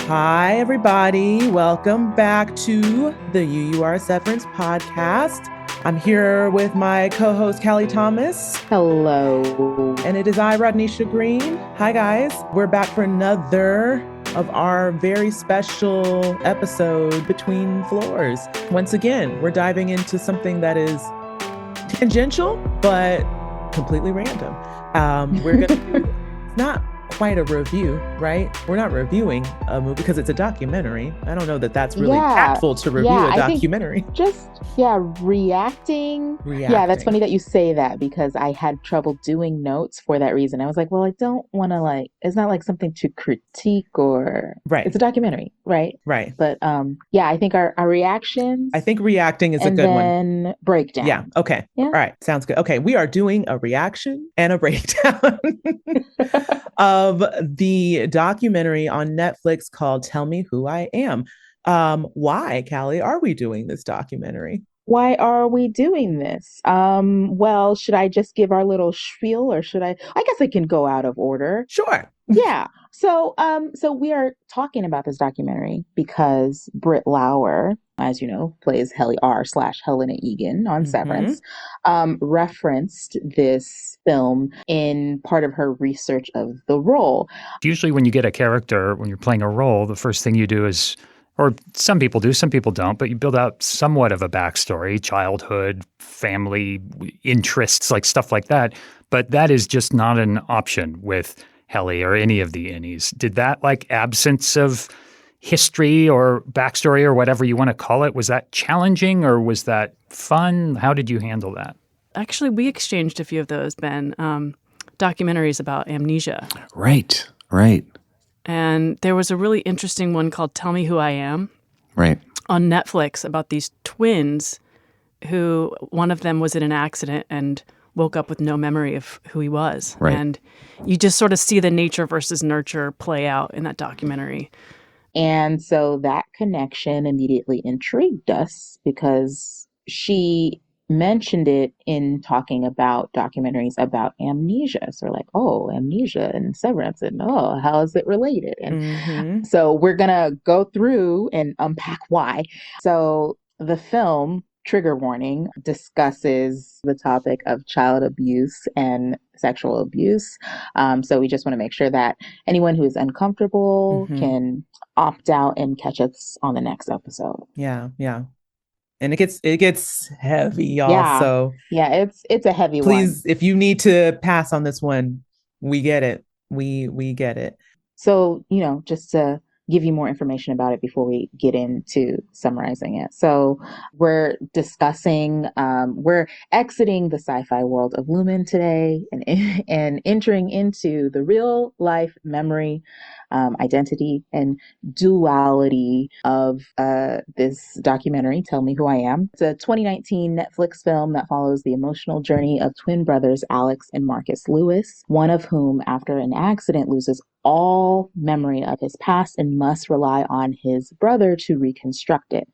Hi, everybody. Welcome back to the UUR Severance podcast. I'm here with my co-host, Callie Thomas. Hello. And it is I, Rodnesha Green. Hi, guys. We're back for another of our very special episode, Between Floors. Once again, we're diving into something that is tangential, but completely random. We're going to do, it's not quite a review, right? We're not reviewing a movie because it's a documentary. I don't know that that's really impactful to review a documentary. Reacting. Yeah, that's funny that you say that because I had trouble doing notes for that reason. I was like, well, I don't want to it's not like something to critique or it's a documentary, right? Right. But I think our reactions. I think reacting is a good one. And then breakdown. Yeah. Okay. Yeah. All right. Sounds good. Okay. We are doing a reaction and a breakdown of the documentary on Netflix called Tell Me Who I Am. Why, Callie, are we doing this documentary? Why are we doing this? Well, should I just give our little spiel or should I guess I can go out of order. Sure. Yeah. So we are talking about this documentary because Britt Lower, as you know, plays Helly R / Helena Egan on Severance, referenced this film in part of her research of the role. Usually when you get a character, when you're playing a role, the first thing you do is, or some people do, some people don't, but you build out somewhat of a backstory, childhood, family, interests, like stuff like that. But that is just not an option with Helly or any of the innies. Did that absence of history or backstory or whatever you want to call it, was that challenging or was that fun? How did you handle that? Actually, we exchanged a few of those, Ben, documentaries about amnesia. Right. And there was a really interesting one called Tell Me Who I Am. Right. On Netflix about these twins who one of them was in an accident and woke up with no memory of who he was. Right. And you just sort of see the nature versus nurture play out in that documentary. And so that connection immediately intrigued us because she mentioned it in talking about documentaries about amnesia. So we're like, oh, amnesia and Severance, and oh, how is it related? And so we're going to go through and unpack why. So the film, trigger warning, discusses the topic of child abuse and sexual abuse. So we just want to make sure that anyone who is uncomfortable can opt out and catch us on the next episode. Yeah. And it gets heavy, y'all. Yeah. So it's a heavy one. Please, if you need to pass on this one, we get it. We get it. So, just to give you more information about it before we get into summarizing it. So we're discussing, we're exiting the sci-fi world of Lumen today and entering into the real life memory, identity, and duality of this documentary, Tell Me Who I Am. It's a 2019 Netflix film that follows the emotional journey of twin brothers Alex and Marcus Lewis, one of whom, after an accident, loses all memory of his past and must rely on his brother to reconstruct it.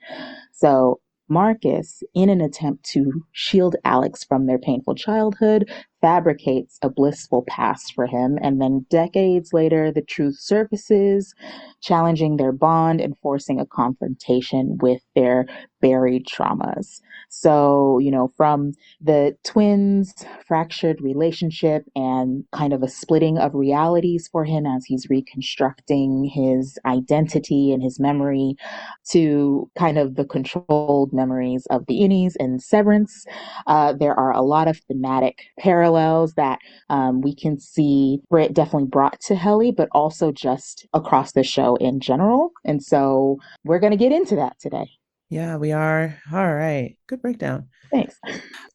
So Marcus, in an attempt to shield Alex from their painful childhood, fabricates a blissful past for him. And then decades later, the truth surfaces, challenging their bond and forcing a confrontation with their buried traumas. So, from the twins' fractured relationship and kind of a splitting of realities for him as he's reconstructing his identity and his memory, to kind of the controlled memories of the innies and Severance, there are a lot of thematic parallels that we can see Britt definitely brought to Helly, but also just across the show in general. And so we're going to get into that today. Yeah, we are. All right. Good breakdown. Thanks.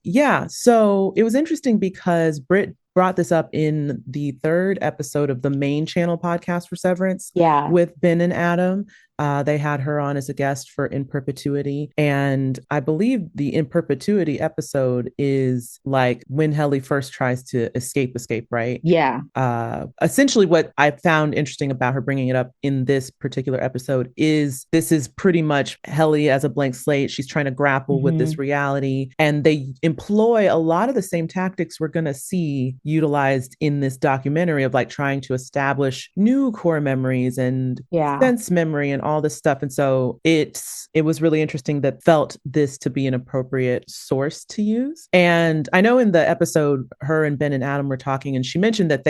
Yeah. So it was interesting because Britt brought this up in the third episode of the main channel podcast for Severance with Ben and Adam. They had her on as a guest for In Perpetuity. And I believe the In Perpetuity episode is like when Helly first tries to escape, right? Yeah. Essentially, what I found interesting about her bringing it up in this particular episode is this is pretty much Helly as a blank slate. She's trying to grapple with this reality. And they employ a lot of the same tactics we're going to see utilized in this documentary of like trying to establish new core memories and sense memory and all this stuff. And so it was really interesting that felt this to be an appropriate source to use. And I know in the episode, her and Ben and Adam were talking, and she mentioned that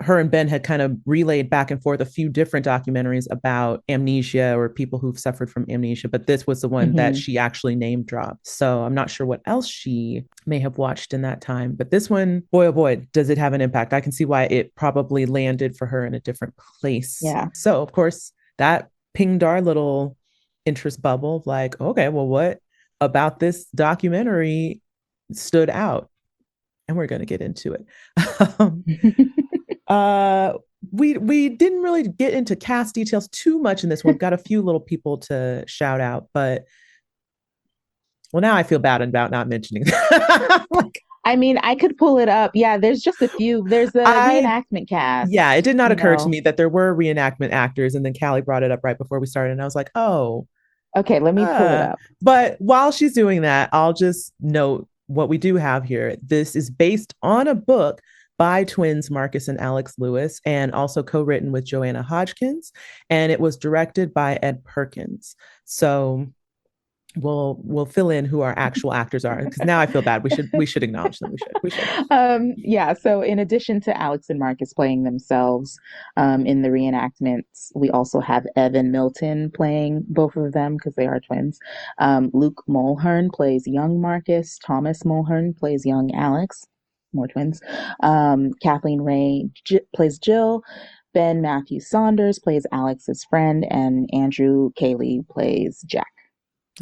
her and Ben had kind of relayed back and forth a few different documentaries about amnesia or people who've suffered from amnesia, but this was the one that she actually name dropped. So I'm not sure what else she may have watched in that time, but this one, boy, oh boy, does it have an impact. I can see why it probably landed for her in a different place. Yeah. So of course, that pinged our little interest bubble of like, okay, well, what about this documentary stood out? And we're going to get into it. We didn't really get into cast details too much in this one. We've got a few little people to shout out, but well, now I feel bad about not mentioning like, I mean, I could pull it up. Yeah, there's just a few. There's the reenactment cast. Yeah, it did not occur to me that there were reenactment actors. And then Callie brought it up right before we started. And I was like, oh. Okay, let me pull it up. But while she's doing that, I'll just note what we do have here. This is based on a book by twins Marcus and Alex Lewis, and also co-written with Joanna Hodgkins. And it was directed by Ed Perkins. So we'll fill in who our actual actors are, because now I feel bad. We should acknowledge them. We should. Yeah. So in addition to Alex and Marcus playing themselves in the reenactments, we also have Evan Milton playing both of them because they are twins. Luke Mulhern plays young Marcus. Thomas Mulhern plays young Alex. More twins. Kathleen Ray plays Jill. Ben Matthew Saunders plays Alex's friend, and Andrew Cayley plays Jack.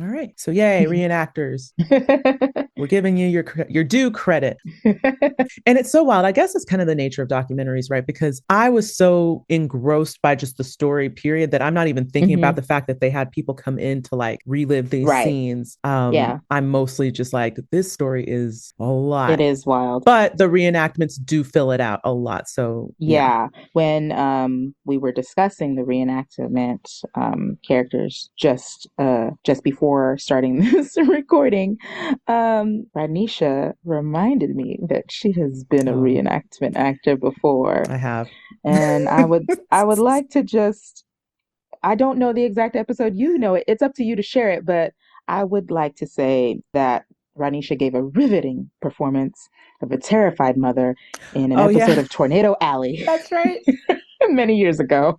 All right. So yay, reenactors. We're giving you your due credit. And it's so wild. I guess it's kind of the nature of documentaries, right? Because I was so engrossed by just the story period that I'm not even thinking about the fact that they had people come in to like relive these scenes. I'm mostly just like, this story is a lot. It is wild. But the reenactments do fill it out a lot. So yeah. When we were discussing the reenactment characters just before starting this recording, Rodnesha reminded me that she has been a reenactment actor before. I have. And I would like to just, I don't know the exact episode, you know it, it's up to you to share it, but I would like to say that Rodnesha gave a riveting performance of a terrified mother in an episode of Tornado Alley. That's right. Many years ago.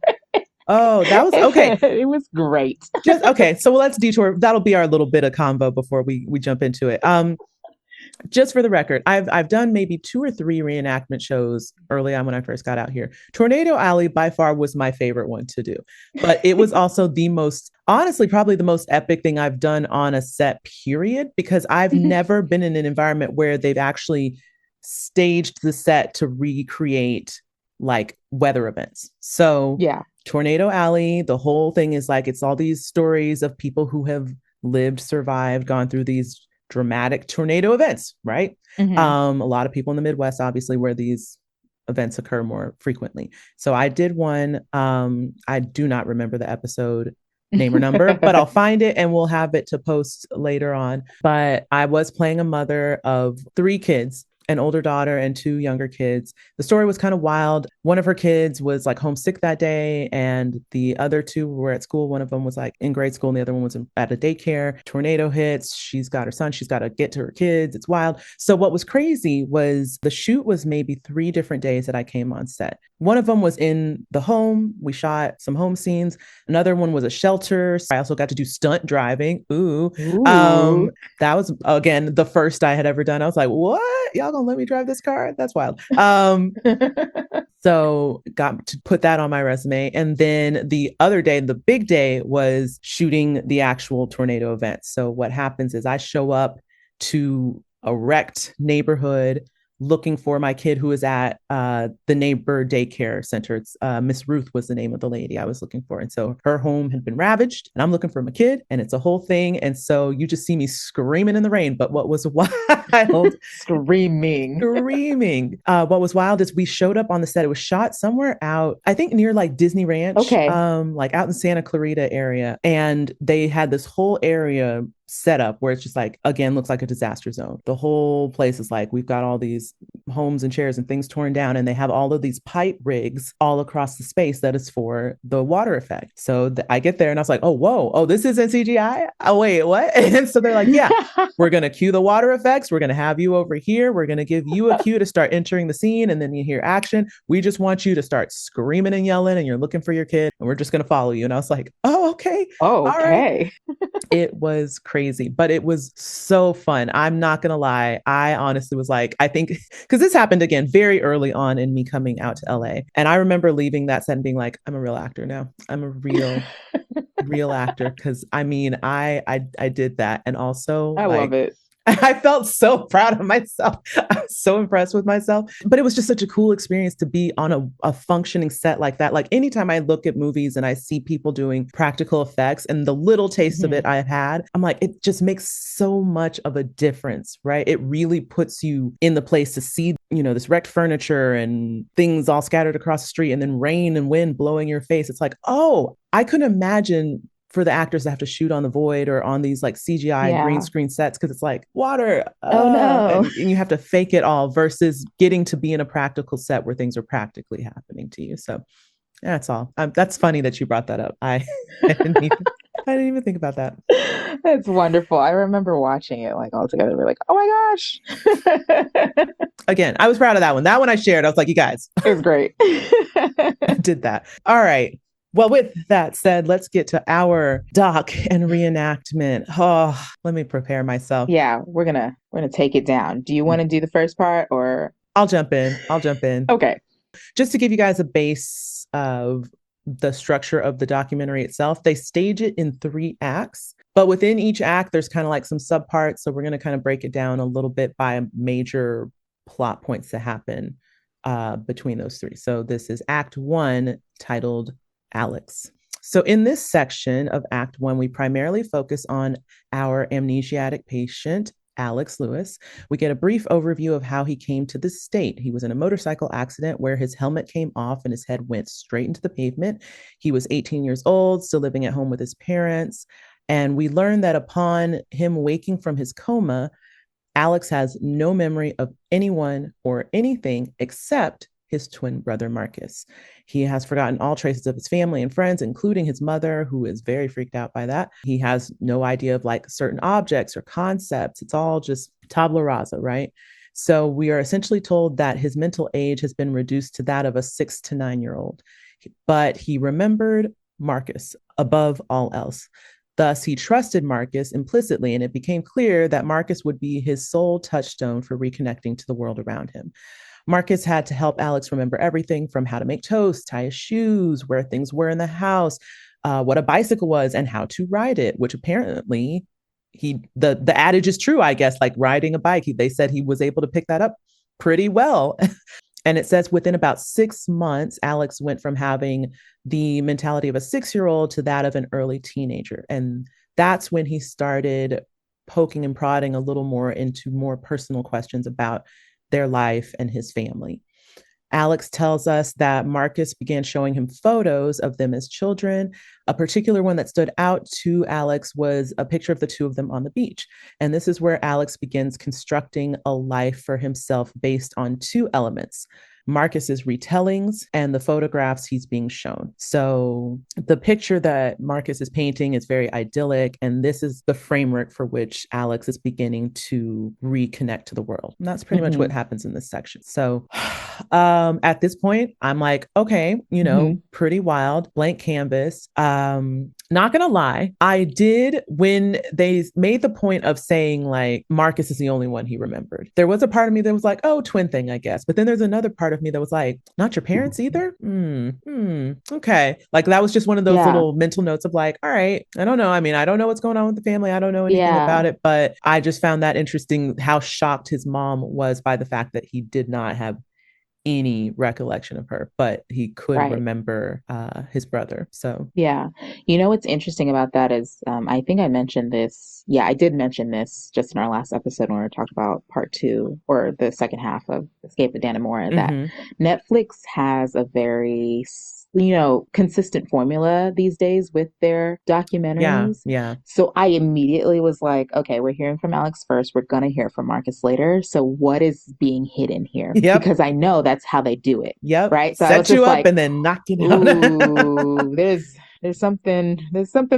Oh, that was okay. It was great. Okay. So let's detour. That'll be our little bit of combo before we jump into it. Just for the record, I've done maybe 2 or 3 reenactment shows early on when I first got out here. Tornado Alley by far was my favorite one to do, but it was also honestly, probably the most epic thing I've done on a set, period, because I've never been in an environment where they've actually staged the set to recreate like weather events. So yeah. Tornado Alley, the whole thing is like, it's all these stories of people who have lived, survived, gone through these dramatic tornado events, right? A lot of people in the Midwest, obviously, where these events occur more frequently. So I did one. I do not remember the episode name or number, but I'll find it and we'll have it to post later on. But I was playing a mother of 3 kids, an older daughter and 2 younger kids. The story was kind of wild. One of her kids was like homesick that day, and the other 2 were at school. One of them was like in grade school and the other one was at a daycare. Tornado hits. She's got her son. She's got to get to her kids. It's wild. So what was crazy was the shoot was maybe 3 different days that I came on set. One of them was in the home. We shot some home scenes. Another one was a shelter. I also got to do stunt driving. Ooh. That was, again, the first I had ever done. I was like, what? Y'all gonna let me drive this car? That's wild. So got to put that on my resume. And then the other day, the big day, was shooting the actual tornado event. So what happens is I show up to a wrecked neighborhood, looking for my kid who was at the neighbor daycare center. It's Miss Ruth was the name of the lady I was looking for. And so her home had been ravaged and I'm looking for my kid and it's a whole thing. And so you just see me screaming in the rain. But what was wild, screaming. What was wild is we showed up on the set. It was shot somewhere out, I think near like Disney Ranch, okay, like out in Santa Clarita area. And they had this whole area set up where it's just like, again, looks like a disaster zone. The whole place is like, we've got all these homes and chairs and things torn down, and they have all of these pipe rigs all across the space that is for the water effect. So I get there and I was like, oh, whoa, oh, this isn't CGI? Oh, wait, what? And so they're like, yeah, we're going to cue the water effects. We're going to have you over here. We're going to give you a cue to start entering the scene. And then you hear action. We just want you to start screaming and yelling, and you're looking for your kid, and we're just going to follow you. And I was like, oh, okay. Oh, okay. All right. It was crazy, but it was so fun. I'm not going to lie. I honestly was like, I think, because this happened again very early on in me coming out to LA. And I remember leaving that set and being like, I'm a real actor now. I'm a real actor. Because I mean, I did that. And also, I love it. I felt so proud of myself. I was so impressed with myself. But it was just such a cool experience to be on a functioning set like that. Like anytime I look at movies and I see people doing practical effects and the little taste of it I've had, I'm like, it just makes so much of a difference, right? It really puts you in the place to see, this wrecked furniture and things all scattered across the street and then rain and wind blowing your face. It's like, oh, I couldn't imagine for the actors to have to shoot on the void or on these like CGI green screen sets, because it's like water. Oh no. And you have to fake it all versus getting to be in a practical set where things are practically happening to you. So that's all. That's funny that you brought that up. I didn't even think about that. That's wonderful. I remember watching it like all together. We're like, oh my gosh. Again, I was proud of that one. That one I shared. I was like, you guys. It was great. I did that. All right. Well, with that said, let's get to our doc and reenactment. Oh, let me prepare myself. Yeah, we're gonna take it down. Do you want to do the first part or? I'll jump in. Okay. Just to give you guys a base of the structure of the documentary itself, they stage it in 3 acts. But within each act, there's kind of like some subparts. So we're going to kind of break it down a little bit by major plot points that happen between those 3. So this is Act 1, titled Alex. So in this section of Act 1, we primarily focus on our amnesiac patient, Alex Lewis. We get a brief overview of how he came to this state. He was in a motorcycle accident where his helmet came off and his head went straight into the pavement. He was 18 years old, still living at home with his parents. And we learn that upon him waking from his coma, Alex has no memory of anyone or anything except his twin brother, Marcus. He has forgotten all traces of his family and friends, including his mother, who is very freaked out by that. He has no idea of like certain objects or concepts. It's all just tabula rasa, right? So we are essentially told that his mental age has been reduced to that of a 6 to 9-year-old, but he remembered Marcus above all else. Thus, he trusted Marcus implicitly, and it became clear that Marcus would be his sole touchstone for reconnecting to the world around him. Marcus had to help Alex remember everything from how to make toast, tie his shoes, where things were in the house, what a bicycle was, and how to ride it, which apparently the adage is true, I guess, like riding a bike. They said he was able to pick that up pretty well. And it says within about 6 months, Alex went from having the mentality of a 6-year-old to that of an early teenager. And that's when he started poking and prodding a little more into more personal questions about their life and his family. Alex tells us that Marcus began showing him photos of them as children. A particular one that stood out to Alex was a picture of the 2 of them on the beach. And this is where Alex begins constructing a life for himself based on 2 elements: Marcus's retellings and the photographs he's being shown. So the picture that Marcus is painting is very idyllic, and this is the framework for which Alex is beginning to reconnect to the world. And that's pretty much what happens in this section. So at this point, I'm like, okay, pretty wild, blank canvas. Not gonna lie, I did, when they made the point of saying like Marcus is the only one he remembered, there was a part of me that was like, oh, twin thing, I guess. But then there's another part part of me that was like, not your parents either? Okay. Like that was just one of those little mental notes of like, all right, I don't know. I mean, I don't know what's going on with the family. I don't know anything about it, but I just found that interesting how shocked his mom was by the fact that he did not have any recollection of her, but he could remember his brother. So yeah, you know what's interesting about that is I think I mentioned this. Yeah, I did mention this just in our last episode when we talked about part 2 or the second half of Escape at Dannemora, that Netflix has a very consistent formula these days with their documentaries. Yeah. So I immediately was like, okay, we're hearing from Alex first. We're going to hear from Marcus later. So what is being hidden here? Because I know that's how they do it. Right. So set you up like, and then knock you out. Ooh, there's something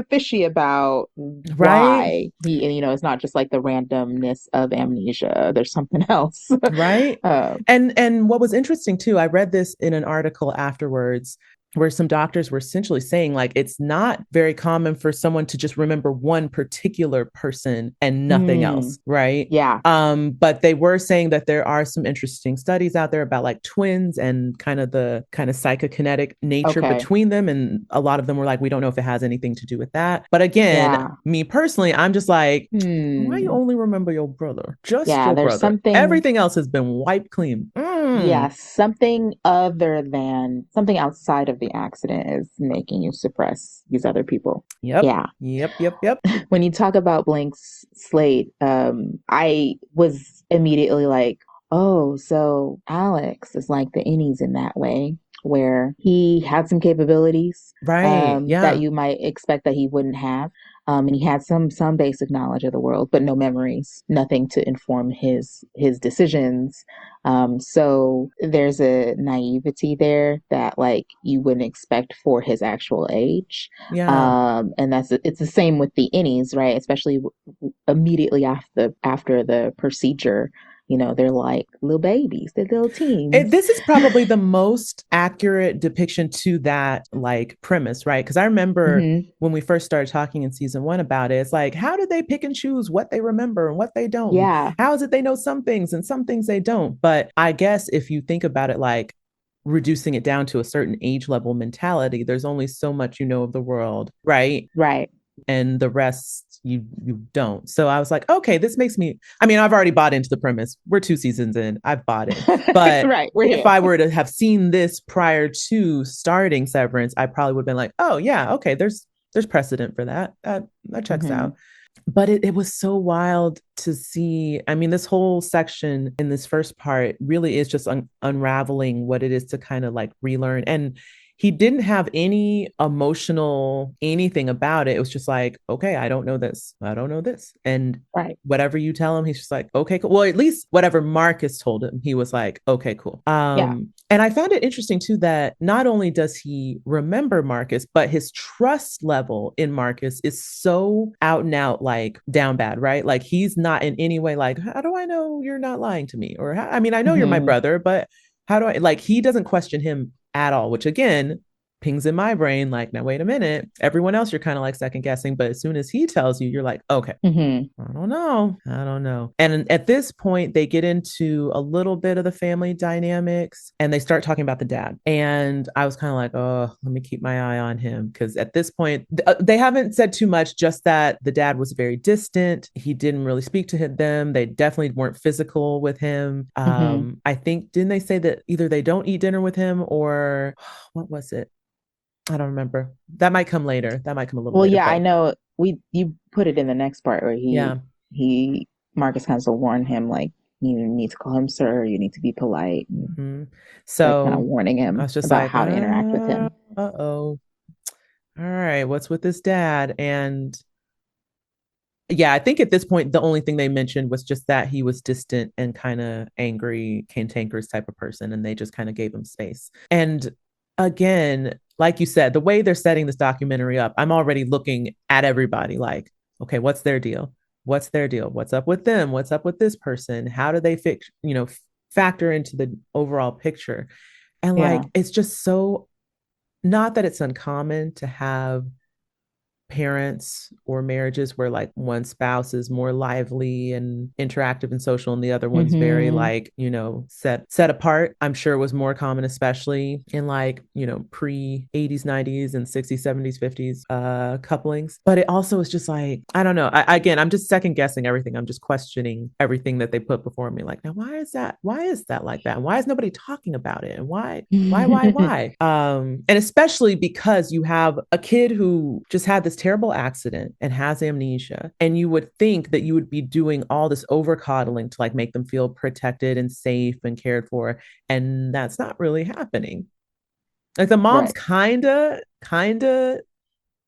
fishy about why he, it's not just like the randomness of amnesia. There's something else. Right. And what was interesting too, I read this in an article afterwards where some doctors were essentially saying like it's not very common for someone to just remember one particular person and nothing else, right? Yeah. But they were saying that there are some interesting studies out there about like twins and kind of psychokinetic nature between them, and a lot of them were like, we don't know if it has anything to do with that. But again, me personally, I'm just like, why you only remember your brother? Just your brother. Something. Everything else has been wiped clean. Yeah, something outside of the accident is making you suppress these other people. Yep. When you talk about blank slate, I was immediately like, oh, so Alex is like the innies in that way, where he had some capabilities that you might expect that he wouldn't have. And he had some basic knowledge of the world, but no memories, nothing to inform his decisions. So there's a naivety there that like you wouldn't expect for his actual age. And it's the same with the innies, right? Especially immediately after the procedure. They're like little babies, they're little teens. This is probably the most accurate depiction to that like premise, right? Because I remember when we first started talking in season 1 about it, it's like, how did they pick and choose what they remember and what they don't? Yeah. How is it they know some things and some things they don't? But I guess if you think about it like reducing it down to a certain age level mentality, there's only so much you know of the world, right? Right. And the rest you don't. So I was like, okay, this makes me, I mean, I've already bought into the premise. We're 2 seasons in, I've bought it. But if I were to have seen this prior to starting Severance, I probably would have been like, oh yeah, okay, there's precedent for that. That checks out. But it was so wild to see. I mean, this whole section in this first part really is just unraveling what it is to kind of like relearn. And he didn't have any emotional anything about it. It was just like, okay, I don't know this. I don't know this. And whatever you tell him, he's just like, okay, cool. Well, at least whatever Marcus told him, he was like, okay, cool. And I found it interesting too that not only does he remember Marcus, but his trust level in Marcus is so out and out, like down bad, right? Like he's not in any way like, how do I know you're not lying to me? Or I mean, I know you're my brother, but how do I, like, he doesn't question him at all, which again, pings in my brain like, now wait a minute, everyone else you're kind of like second guessing, but as soon as he tells you, you're like, okay, I don't know. And at this point they get into a little bit of the family dynamics and they start talking about the dad, and I was kind of like, oh, let me keep my eye on him, because at this point they haven't said too much, just that the dad was very distant, he didn't really speak to them, they definitely weren't physical with him. I think, didn't they say that either they don't eat dinner with him or what was it? I don't remember. That might come later. That might come a little later. Well, yeah, but I know you put it in the next part where Marcus kind of warned him like, you need to call him sir, you need to be polite. So like, kind of warning him about like, how to interact with him. All right, what's with this dad? And yeah, I think at this point the only thing they mentioned was just that he was distant and kind of angry, cantankerous type of person, and they just kind of gave him space. And again, like you said, the way they're setting this documentary up, I'm already looking at everybody like, okay, what's their deal? What's their deal? What's up with them? What's up with this person? How do they factor into the overall picture? And like, it's just so, not that it's uncommon to have parents or marriages where like one spouse is more lively and interactive and social and the other one's very like, you know, set apart. I'm sure it was more common, especially in like, you know, pre 80s, 90s and 60s, 70s, 50s couplings. But it also is just like, I don't know. Again, I'm just second guessing everything. I'm just questioning everything that they put before me. Like, now why is that like that? And why is nobody talking about it? And why? And especially because you have a kid who just had this terrible accident and has amnesia, and you would think that you would be doing all this over coddling to like make them feel protected and safe and cared for, and that's not really happening. Like the mom's kind of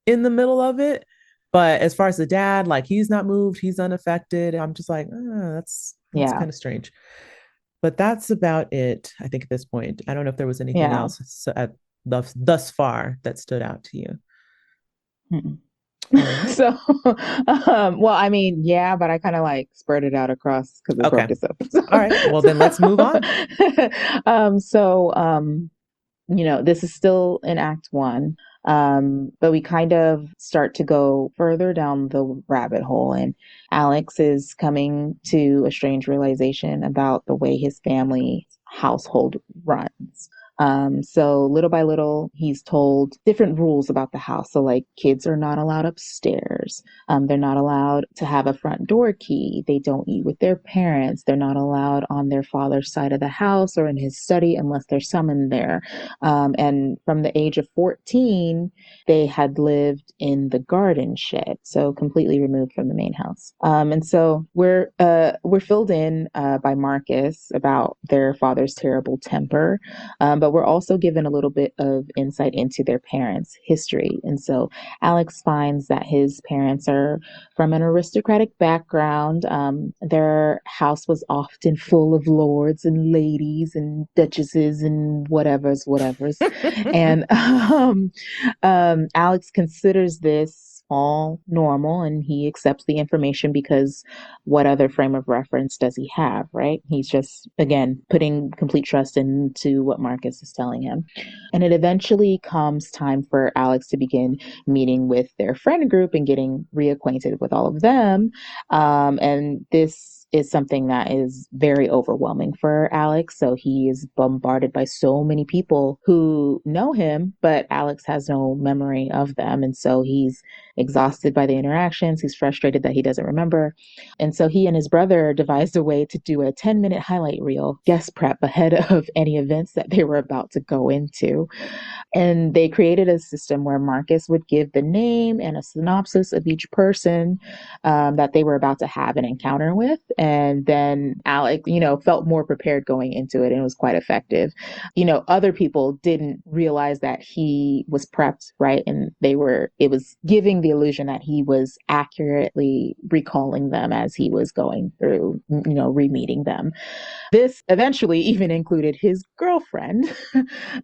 in the middle of it, but as far as the dad, like he's not moved, he's unaffected. I'm just like, that's kind of strange. But that's about it, I think, at this point. I don't know if there was anything else thus far that stood out to you. Right. So, well, I mean, yeah, but I kind of like spread it out across because it broke this up. So, all right. Well, then let's move on. You know, this is still in Act 1. But we kind of start to go further down the rabbit hole, and Alex is coming to a strange realization about the way his family household runs. So little by little, he's told different rules about the house. So like kids are not allowed upstairs. They're not allowed to have a front door key. They don't eat with their parents. They're not allowed on their father's side of the house or in his study unless they're summoned there. And from the age of 14, they had lived in the garden shed, so completely removed from the main house. And so we're filled in by Marcus about their father's terrible temper, but we're also given a little bit of insight into their parents' history. And so Alex finds that his parents are from an aristocratic background. Their house was often full of lords and ladies and duchesses and whatevers. And Alex considers this all normal, and he accepts the information because what other frame of reference does he have, right? He's just, again, putting complete trust into what Marcus is telling him. And it eventually comes time for Alex to begin meeting with their friend group and getting reacquainted with all of them. And this is something that is very overwhelming for Alex. So he is bombarded by so many people who know him, but Alex has no memory of them. And so he's exhausted by the interactions. He's frustrated that he doesn't remember. And so he and his brother devised a way to do a 10-minute highlight reel guest prep ahead of any events that they were about to go into. And they created a system where Marcus would give the name and a synopsis of each person that they were about to have an encounter with. And then Alex, felt more prepared going into it, and it was quite effective. Other people didn't realize that he was prepped, right? And it was giving the illusion that he was accurately recalling them as he was going through, re-meeting them. This eventually even included his girlfriend.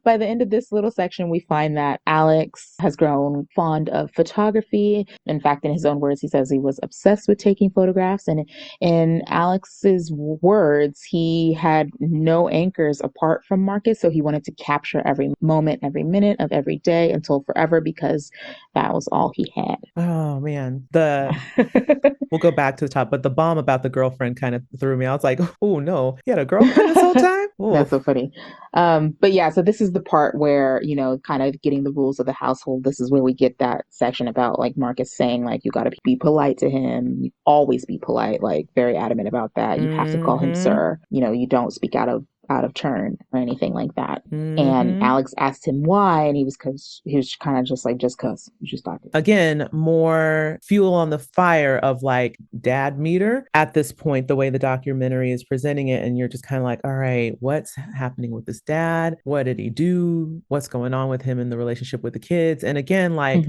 By the end of this little section, we find that Alex has grown fond of photography. In fact, in his own words, he says he was obsessed with taking photographs. And in Alex's words, he had no anchors apart from Marcus. So he wanted to capture every moment, every minute of every day until forever, because that was all he had. Oh, man. We'll go back to the top, but the bomb about the girlfriend kind of threw me. I was like, oh, no. He had a girlfriend this whole time? That's so funny. But yeah, so this is the part where, kind of getting the rules of the household. This is where we get that section about like Marcus saying, like, you got to be polite to him. You always be polite, like very adamant about that. You have to call him sir. You don't speak out of turn or anything like that. And Alex asked him why, and he was kind of just like, just cause you just talking. Again, more fuel on the fire of like dad meter at this point, the way the documentary is presenting it. And you're just kind of like, all right, what's happening with this dad? What did he do? What's going on with him in the relationship with the kids? And again, like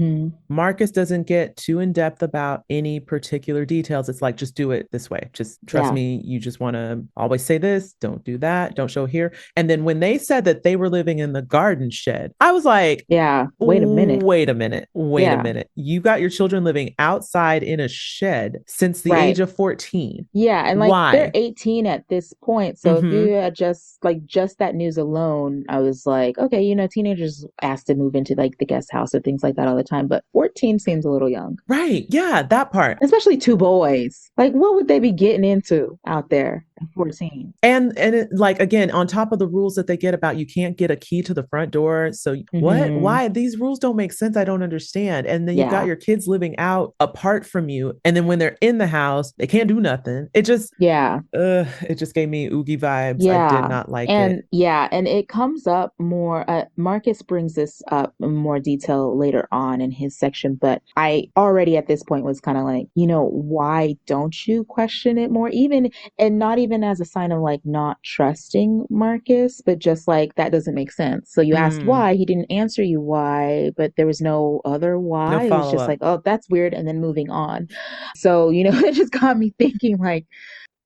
Marcus doesn't get too in depth about any particular details. It's like, just do it this way. Just trust me. You just want to always say this. Don't do that. Don't don't show here. And then when they said that they were living in the garden shed, I was like, yeah, wait a minute. Wait a minute. You got your children living outside in a shed since the age of 14. Yeah, and like they're 18 at this point. So if you had just that news alone, I was like, okay, you know, teenagers asked to move into like the guest house or things like that all the time, but 14 seems a little young. Right. Yeah, that part. Especially two boys. Like what would they be getting into out there at 14? And it, like, again, on top of the rules that they get about you can't get a key to the front door. So what? Why? These rules don't make sense. I don't understand. And then you've got your kids living out apart from you. And then when they're in the house, they can't do nothing. It just, it just gave me Oogie vibes. Yeah. I did not like it. Yeah. And it comes up more, Marcus brings this up in more detail later on in his section, but I already at this point was kind of like, you know, why don't you question it more? And not even as a sign of like not trusting Marcus, but just like that doesn't make sense. So you asked why, he didn't answer you why, but there was no other why. No it was just like, oh, that's weird, and then moving on. So, you know, it just got me thinking like,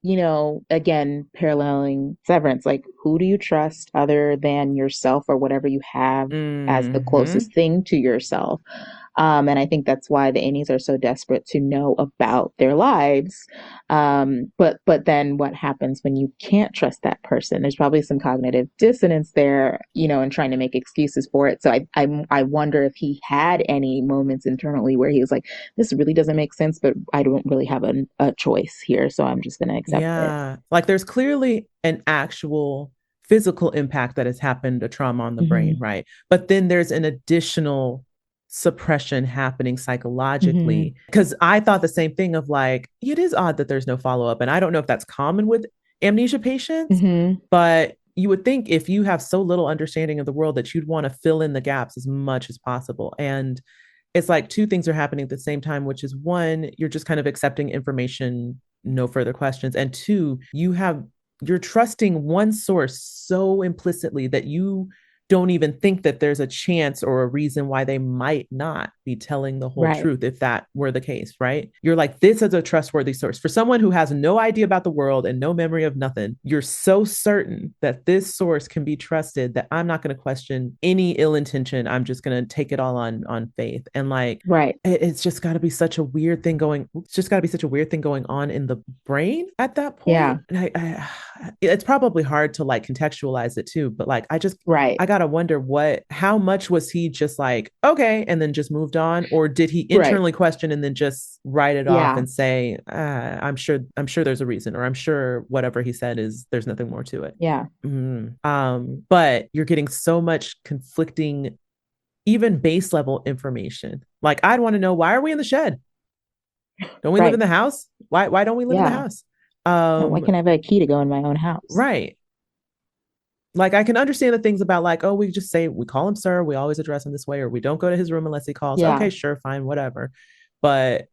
you know, again, paralleling Severance, like who do you trust other than yourself or whatever you have as the closest thing to yourself? And I think that's why the Innies are so desperate to know about their lives. But then what happens when you can't trust that person? There's probably some cognitive dissonance there, you know, and trying to make excuses for it. So I wonder if he had any moments internally where he was like, this really doesn't make sense, but I don't really have a choice here. So I'm just going to accept it. Like there's clearly an actual physical impact that has happened, a trauma on the brain, right? But then there's an additional suppression happening psychologically, because I thought the same thing of like, it is odd that there's no follow-up. And I don't know if that's common with amnesia patients, but you would think if you have so little understanding of the world that you'd want to fill in the gaps as much as possible. And it's like two things are happening at the same time, which is one, you're just kind of accepting information, no further questions. And two, you're trusting one source so implicitly that you don't even think that there's a chance or a reason why they might not be telling the whole truth if that were the case, right? You're like, this is a trustworthy source. For someone who has no idea about the world and no memory of nothing, you're so certain that this source can be trusted that I'm not going to question any ill intention. I'm just going to take it all on faith. And like, it's just got to be such a weird thing going on in the brain at that point. Yeah. And it's probably hard to like contextualize it too, but like, I gotta wonder how much was he just like, okay, and then just moved on, or did he internally question and then just write it off and say, I'm sure there's a reason, or I'm sure whatever he said there's nothing more to it. Yeah. But you're getting so much conflicting, even base level information. Like, I'd want to know, why are we in the shed? Don't we live in the house? Why don't we live in the house? Why can't I have a key to go in my own house? Right. Like, I can understand the things about like, oh, we just say, we call him sir, we always address him this way, or we don't go to his room unless he calls. Okay, sure, fine, whatever. But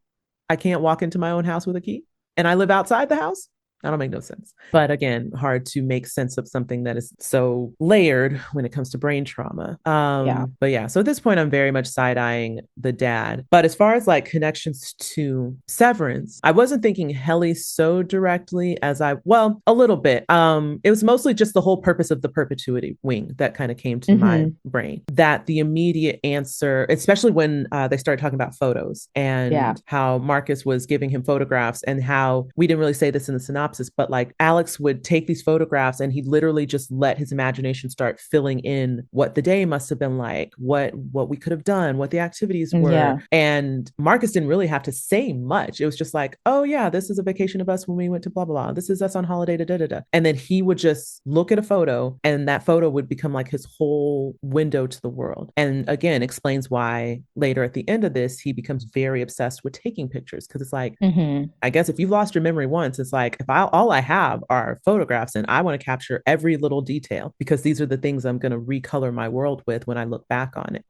I can't walk into my own house with a key and I live outside the house. That'll make no sense. But again, hard to make sense of something that is so layered when it comes to brain trauma. But yeah, so at this point, I'm very much side-eyeing the dad. But as far as like connections to Severance, I wasn't thinking Helly so directly as a little bit. It was mostly just the whole purpose of the perpetuity wing that kind of came to my brain. That the immediate answer, especially when they started talking about photos and how Marcus was giving him photographs, and how we didn't really say this in the synopsis, but like Alex would take these photographs and he'd literally just let his imagination start filling in what the day must have been like, what we could have done, what the activities were. Yeah. And Marcus didn't really have to say much. It was just like, oh yeah, this is a vacation of us when we went to blah, blah, blah. This is us on holiday, da, da, da, da. And then he would just look at a photo and that photo would become like his whole window to the world. And again, explains why later at the end of this, he becomes very obsessed with taking pictures. Cause it's like, I guess if you've lost your memory once, it's like, if all I have are photographs and I want to capture every little detail because these are the things I'm going to recolor my world with when I look back on it.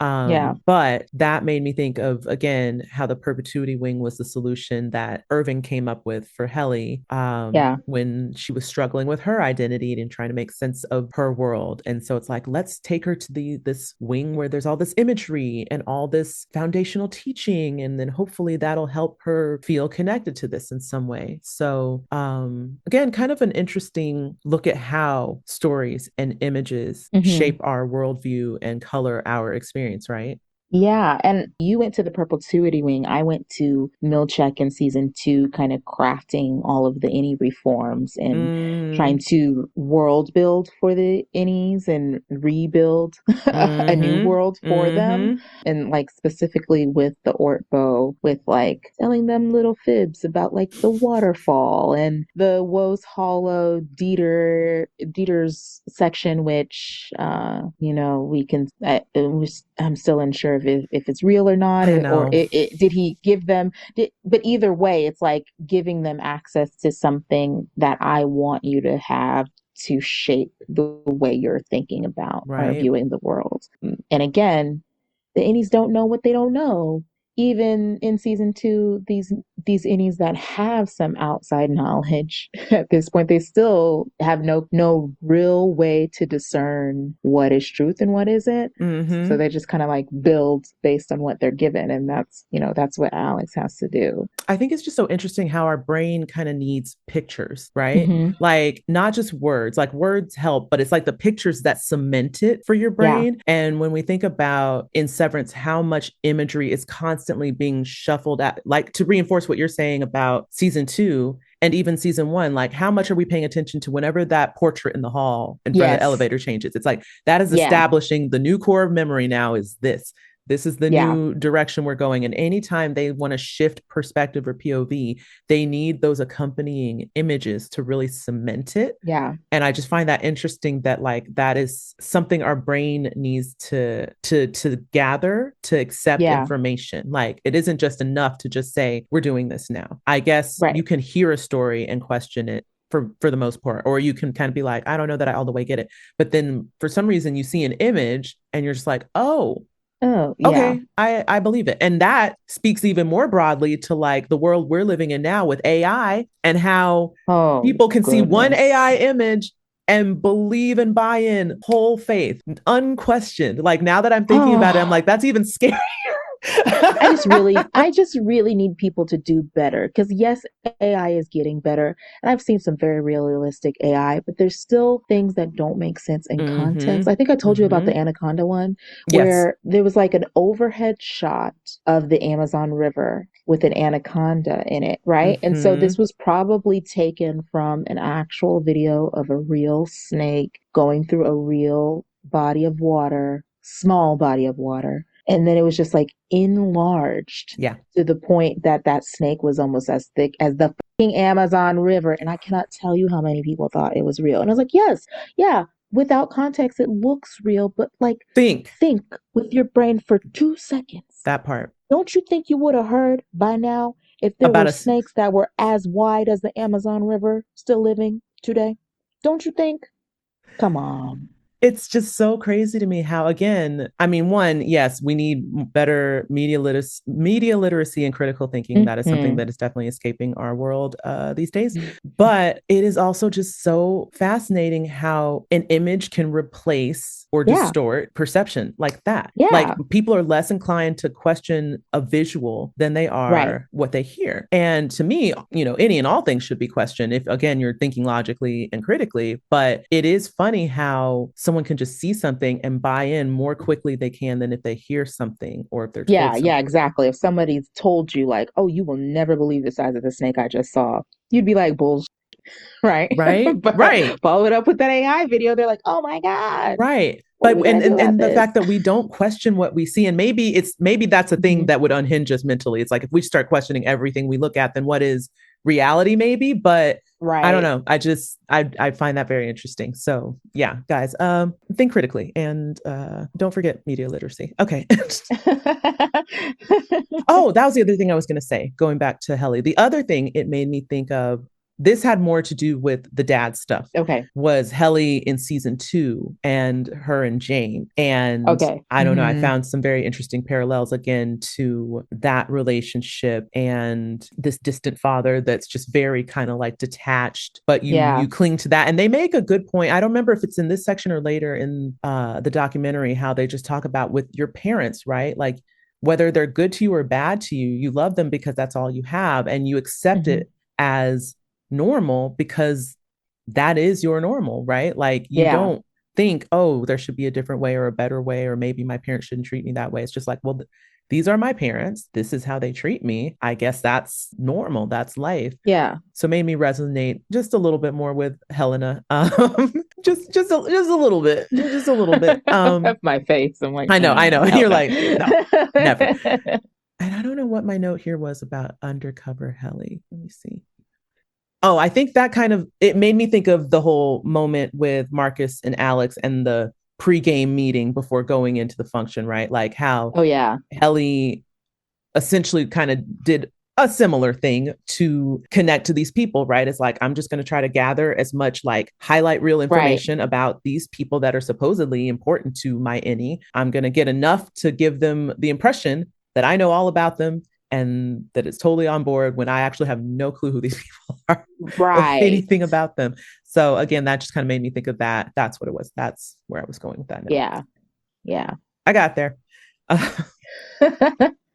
But that made me think of, again, how the perpetuity wing was the solution that Irving came up with for Helly when she was struggling with her identity and trying to make sense of her world. And so it's like, let's take her to this wing where there's all this imagery and all this foundational teaching. And then hopefully that'll help her feel connected to this in some way. So again, kind of an interesting look at how stories and images shape our worldview and color our experience, right? Yeah, and you went to the perpetuity wing. I went to Milchek in season 2, kind of crafting all of the any reforms and trying to world build for the innies and rebuild a new world for them. And like specifically with the Ortbo, with like telling them little fibs about like the waterfall and the Woes Hollow Dieter's section, which we can. I'm still unsure if it's real or not, or did he give them? But either way, it's like giving them access to something that I want you to have to shape the way you're thinking about or viewing the world. And again, the innies don't know what they don't know. Even in season 2, these innies that have some outside knowledge at this point, they still have no real way to discern what is truth and what isn't. So they just kind of like build based on what they're given, and that's what Alex has to do. I think it's just so interesting how our brain kind of needs pictures, right? Like not just words, like words help, but it's like the pictures that cement it for your brain. Yeah. And when we think about in Severance, how much imagery is constantly being shuffled at, like to reinforce what you're saying about season 2 and even season 1, like how much are we paying attention to whenever that portrait in the hall in front of the elevator changes? It's like that is establishing the new core of memory now is this. This is the new direction we're going. And anytime they want to shift perspective or POV, they need those accompanying images to really cement it. Yeah. And I just find that interesting that like that is something our brain needs to gather to accept information. Like it isn't just enough to just say, we're doing this now. I guess you can hear a story and question it for the most part, or you can kind of be like, I don't know that I all the way get it. But then for some reason you see an image and you're just like, oh, yeah. Okay, I believe it. And that speaks even more broadly to like the world we're living in now with AI and how people can see one AI image and believe and buy in whole faith, unquestioned. Like now that I'm thinking about it, I'm like, that's even scarier. I just really need people to do better because yes, AI is getting better, and I've seen some very realistic AI, but there's still things that don't make sense in context. I think I told you about the Anaconda one, where there was like an overhead shot of the Amazon River with an anaconda in it, right? And so this was probably taken from an actual video of a real snake going through a real body of water, small body of water. And then it was just like enlarged to the point that that snake was almost as thick as the fucking Amazon River. And I cannot tell you how many people thought it was real. And I was like, yes, yeah, without context, it looks real. But like, think with your brain for 2 seconds. That part. Don't you think you would have heard by now if there were snakes that were as wide as the Amazon River still living today? Don't you think? Come on. It's just so crazy to me how, again, I mean, one, yes, we need better media literacy and critical thinking. That is something that is definitely escaping our world these days. But it is also just so fascinating how an image can replace or distort perception like that. Yeah. Like people are less inclined to question a visual than they are what they hear. And to me, any and all things should be questioned if, again, you're thinking logically and critically. But it is funny how someone can just see something and buy in more quickly they can than if they hear something or if they're told something. Yeah, exactly. If somebody's told you like, oh, you will never believe the size of the snake I just saw, you'd be like, bullshit. Right. Right. Follow it up with that AI video. They're like, oh my God. Right. But and the fact that we don't question what we see, and maybe that's a thing that would unhinge us mentally. It's like if we start questioning everything we look at, then what is reality maybe? But I don't know. I find that very interesting. So yeah, guys, think critically and don't forget media literacy. Okay. Oh, that was the other thing I was going to say, going back to Helly. The other thing it made me think of, this had more to do with the dad stuff. Okay. Was Helly in season 2 and her and Jane. And I don't know, I found some very interesting parallels again to that relationship and this distant father that's just very kind of like detached, but you cling to that. And they make a good point. I don't remember if it's in this section or later in the documentary, how they just talk about with your parents, right? Like whether they're good to you or bad to you, you love them because that's all you have. And you accept it as normal because that is your normal, right? Like you Yeah. don't think, oh, there should be a different way or a better way, or maybe my parents shouldn't treat me that way. It's just like, well, these are my parents. This is how they treat me. I guess that's normal. That's life. Yeah. So it made me resonate just a little bit more with Helena. Just a little bit. Just a little bit. My face. I'm like, I know. You're like, no, never. never. And I don't know what my note here was about undercover Helly. Let me see. Oh, I think that it made me think of the whole moment with Marcus and Alex and the pregame meeting before going into the function, right? Like how Oh yeah. Helly essentially kind of did a similar thing to connect to these people, right? It's like, I'm just going to try to gather as much like highlight reel information about these people that are supposedly important to my innie. I'm going to get enough to give them the impression that I know all about them and that it's totally on board when I actually have no clue who these people are or anything about them. So again, that just kind of made me think of that. That's what it was. That's where I was going with that note. Yeah. Yeah. I got there.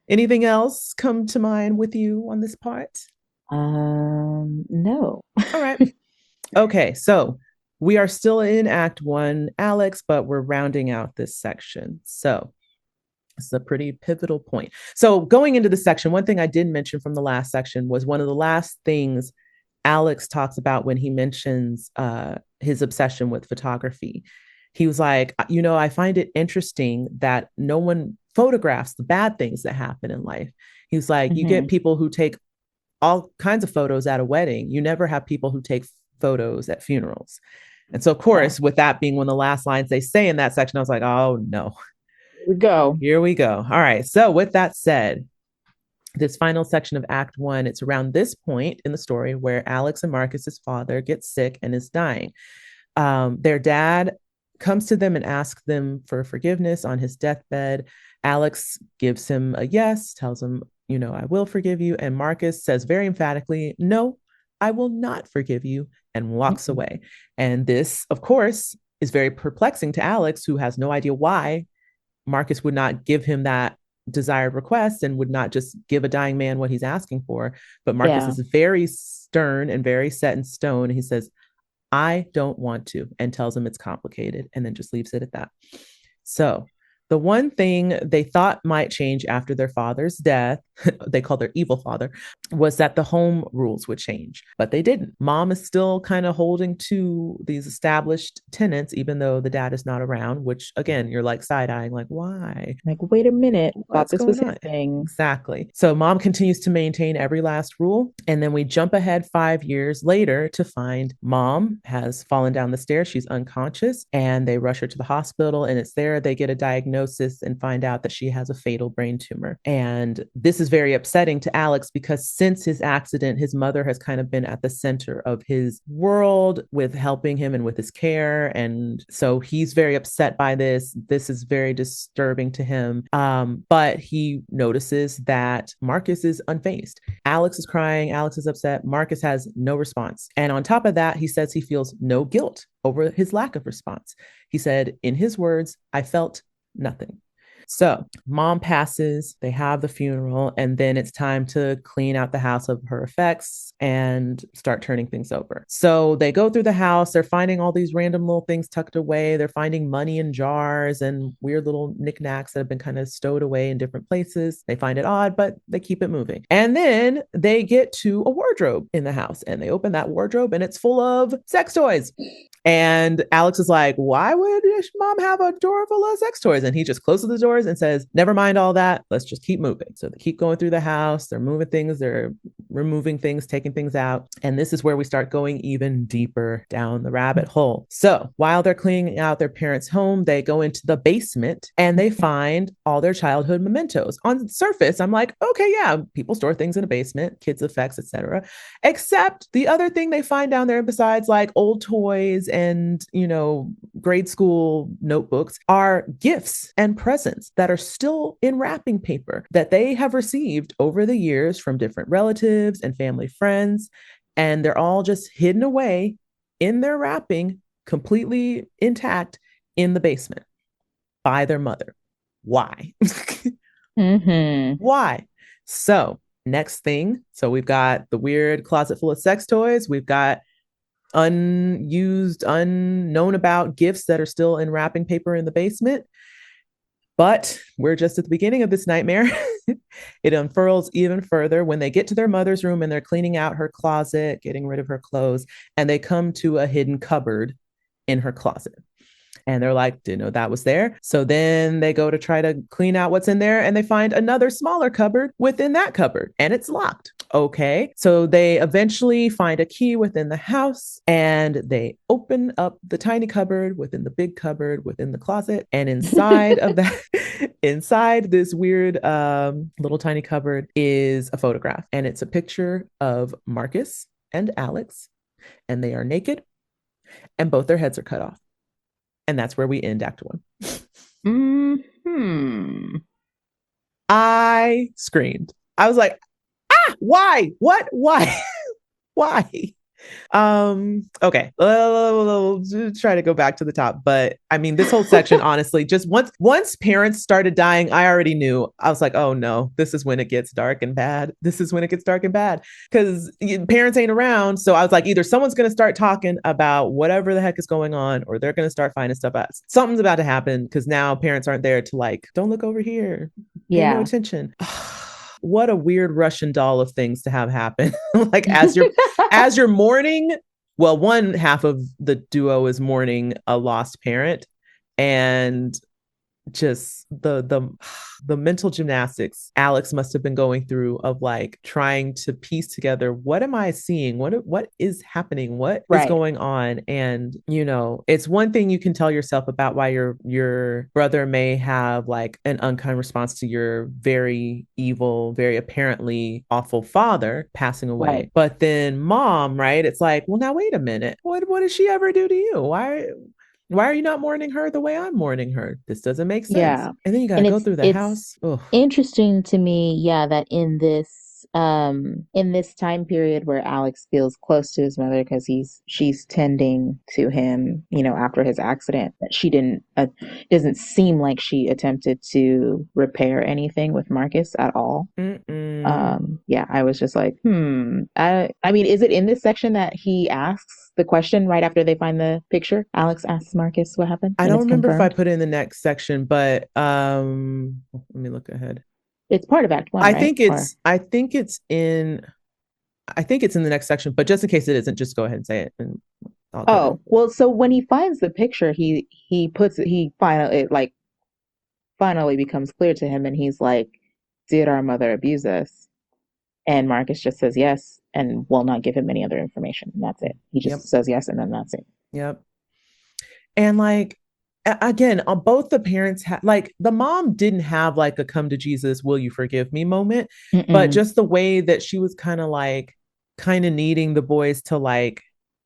Anything else come to mind with you on this part? No. All right. Okay, so we are still in Act 1, Alex, but we're rounding out this section. So it's a pretty pivotal point. So going into the section, one thing I did mention from the last section was one of the last things Alex talks about when he mentions his obsession with photography. He was like, I find it interesting that no one photographs the bad things that happen in life. He was like, you get people who take all kinds of photos at a wedding. You never have people who take photos at funerals. And so, of course, with that being one of the last lines they say in that section, I was like, oh, no. Here we go. All right. So with that said, this final section of Act 1, it's around this point in the story where Alex and Marcus's father gets sick and is dying. Their dad comes to them and asks them for forgiveness on his deathbed. Alex gives him a yes, tells him, I will forgive you. And Marcus says very emphatically, no, I will not forgive you, and walks away. And this, of course, is very perplexing to Alex, who has no idea why Marcus would not give him that desired request and would not just give a dying man what he's asking for. But Marcus is very stern and very set in stone. He says, I don't want to, and tells him it's complicated, and then just leaves it at that. So the one thing they thought might change after their father's death, they call their evil father, was that the home rules would change, but they didn't. Mom is still kind of holding to these established tenets, even though the dad is not around, which again, you're like side-eyeing, like, why? Like, wait a minute. What's this going was on? His thing. Exactly. So mom continues to maintain every last rule. And then we jump ahead 5 years later to find mom has fallen down the stairs. She's unconscious, and they rush her to the hospital, and it's there they get a diagnosis and find out that she has a fatal brain tumor. And this is very upsetting to Alex because since his accident, his mother has kind of been at the center of his world with helping him and with his care. And so he's very upset by this. This is very disturbing to him. But he notices that Marcus is unfazed. Alex is crying. Alex is upset. Marcus has no response. And on top of that, he says he feels no guilt over his lack of response. He said, in his words, I felt nothing. So mom passes, they have the funeral, and then it's time to clean out the house of her effects and start turning things over. So they go through the house, they're finding all these random little things tucked away. They're finding money in jars and weird little knickknacks that have been kind of stowed away in different places. They find it odd, but they keep it moving. And then they get to a wardrobe in the house, and they open that wardrobe and it's full of sex toys. And Alex is like, why would mom have a drawer full of sex toys? And he just closes the doors and says, never mind all that. Let's just keep moving. So they keep going through the house. They're moving things. They're removing things, taking things out. And this is where we start going even deeper down the rabbit hole. So while they're cleaning out their parents' home, they go into the basement and they find all their childhood mementos. On the surface, I'm like, okay, yeah, people store things in a basement, kids' effects, etc. Except the other thing they find down there, besides like old toys and, grade school notebooks, are gifts and presents that are still in wrapping paper that they have received over the years from different relatives and family friends. And they're all just hidden away in their wrapping, completely intact in the basement by their mother. Why? Why? So Next thing, so we've got the weird closet full of sex toys. We've got unused, unknown about gifts that are still in wrapping paper in the basement. But we're just at the beginning of this nightmare. It unfurls even further when they get to their mother's room and they're cleaning out her closet, getting rid of her clothes, and they come to a hidden cupboard in her closet. And they're like, didn't know that was there. So then they go to try to clean out what's in there and they find another smaller cupboard within that cupboard and it's locked. Okay. So they eventually find a key within the house and they open up the tiny cupboard within the big cupboard within the closet. And inside of that, inside this weird little tiny cupboard is a photograph. And it's a picture of Marcus and Alex. And they are naked and both their heads are cut off. And that's where we end Act 1. I screamed. I was like, why? What? Why? Why? Okay. Try to go back to the top. But I mean, this whole section, honestly, just once parents started dying, I already knew. I was like, oh no, this is when it gets dark and bad. This is when it gets dark and bad. Because parents ain't around. So I was like, either someone's going to start talking about whatever the heck is going on, or they're going to start finding stuff out. Something's about to happen because now parents aren't there to like, don't look over here. Pay no attention. What a weird Russian doll of things to have happen. Like as you're mourning, well, one half of the duo is mourning a lost parent, and just the mental gymnastics Alex must have been going through of like trying to piece together, what am I seeing? What is happening? What is going on? And you know, it's one thing you can tell yourself about why your brother may have like an unkind response to your very evil, very apparently awful father passing away. Right. But then mom, right? It's like, well, now wait a minute. What did she ever do to you? Why are you not mourning her the way I'm mourning her? This doesn't make sense. Yeah. And then you got to go through the house. Ugh. Interesting to me, yeah, that in this time period where Alex feels close to his mother because she's tending to him, you know, after his accident, that she doesn't seem like she attempted to repair anything with Marcus at all. Yeah, I was just like, I mean, is it in this section that he asks the question right after they find the picture? Alex asks Marcus what happened. I don't remember if I put it in the next section, but let me look ahead. It's part of Act 1. I think it's in the next section, but just in case it isn't, just go ahead and say it. And well, so when he finds the picture, he finally becomes clear to him, and he's like, did our mother abuse us? And Marcus just says yes and will not give him any other information. And that's it. He just says yes, and then that's it. Yep. And like, again, on both the parents like the mom didn't have like a come to Jesus, will you forgive me moment, but just the way that she was kind of needing the boys to like,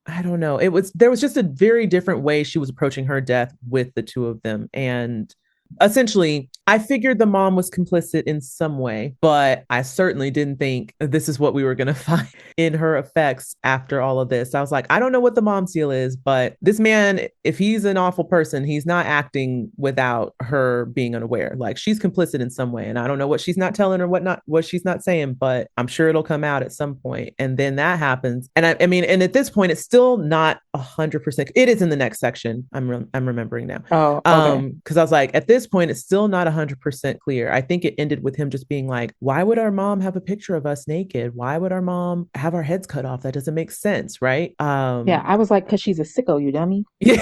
I don't know. There was just a very different way she was approaching her death with the two of them. And essentially, I figured the mom was complicit in some way, but I certainly didn't think this is what we were going to find in her effects after all of this. I was like, I don't know what the mom's deal is, but this man, if he's an awful person, he's not acting without her being unaware. Like she's complicit in some way. And I don't know what she's not telling or what she's not saying, but I'm sure it'll come out at some point. And then that happens. And I mean, and at this point, it's still not 100%. It is in the next section. I'm remembering now. Oh, okay. Because I was like, at this point, it's still not 100% clear. I think it ended with him just being like, why would our mom have a picture of us naked? Why would our mom have our heads cut off? That doesn't make sense, right? Yeah, I was like, because she's a sicko, you dummy. Yeah,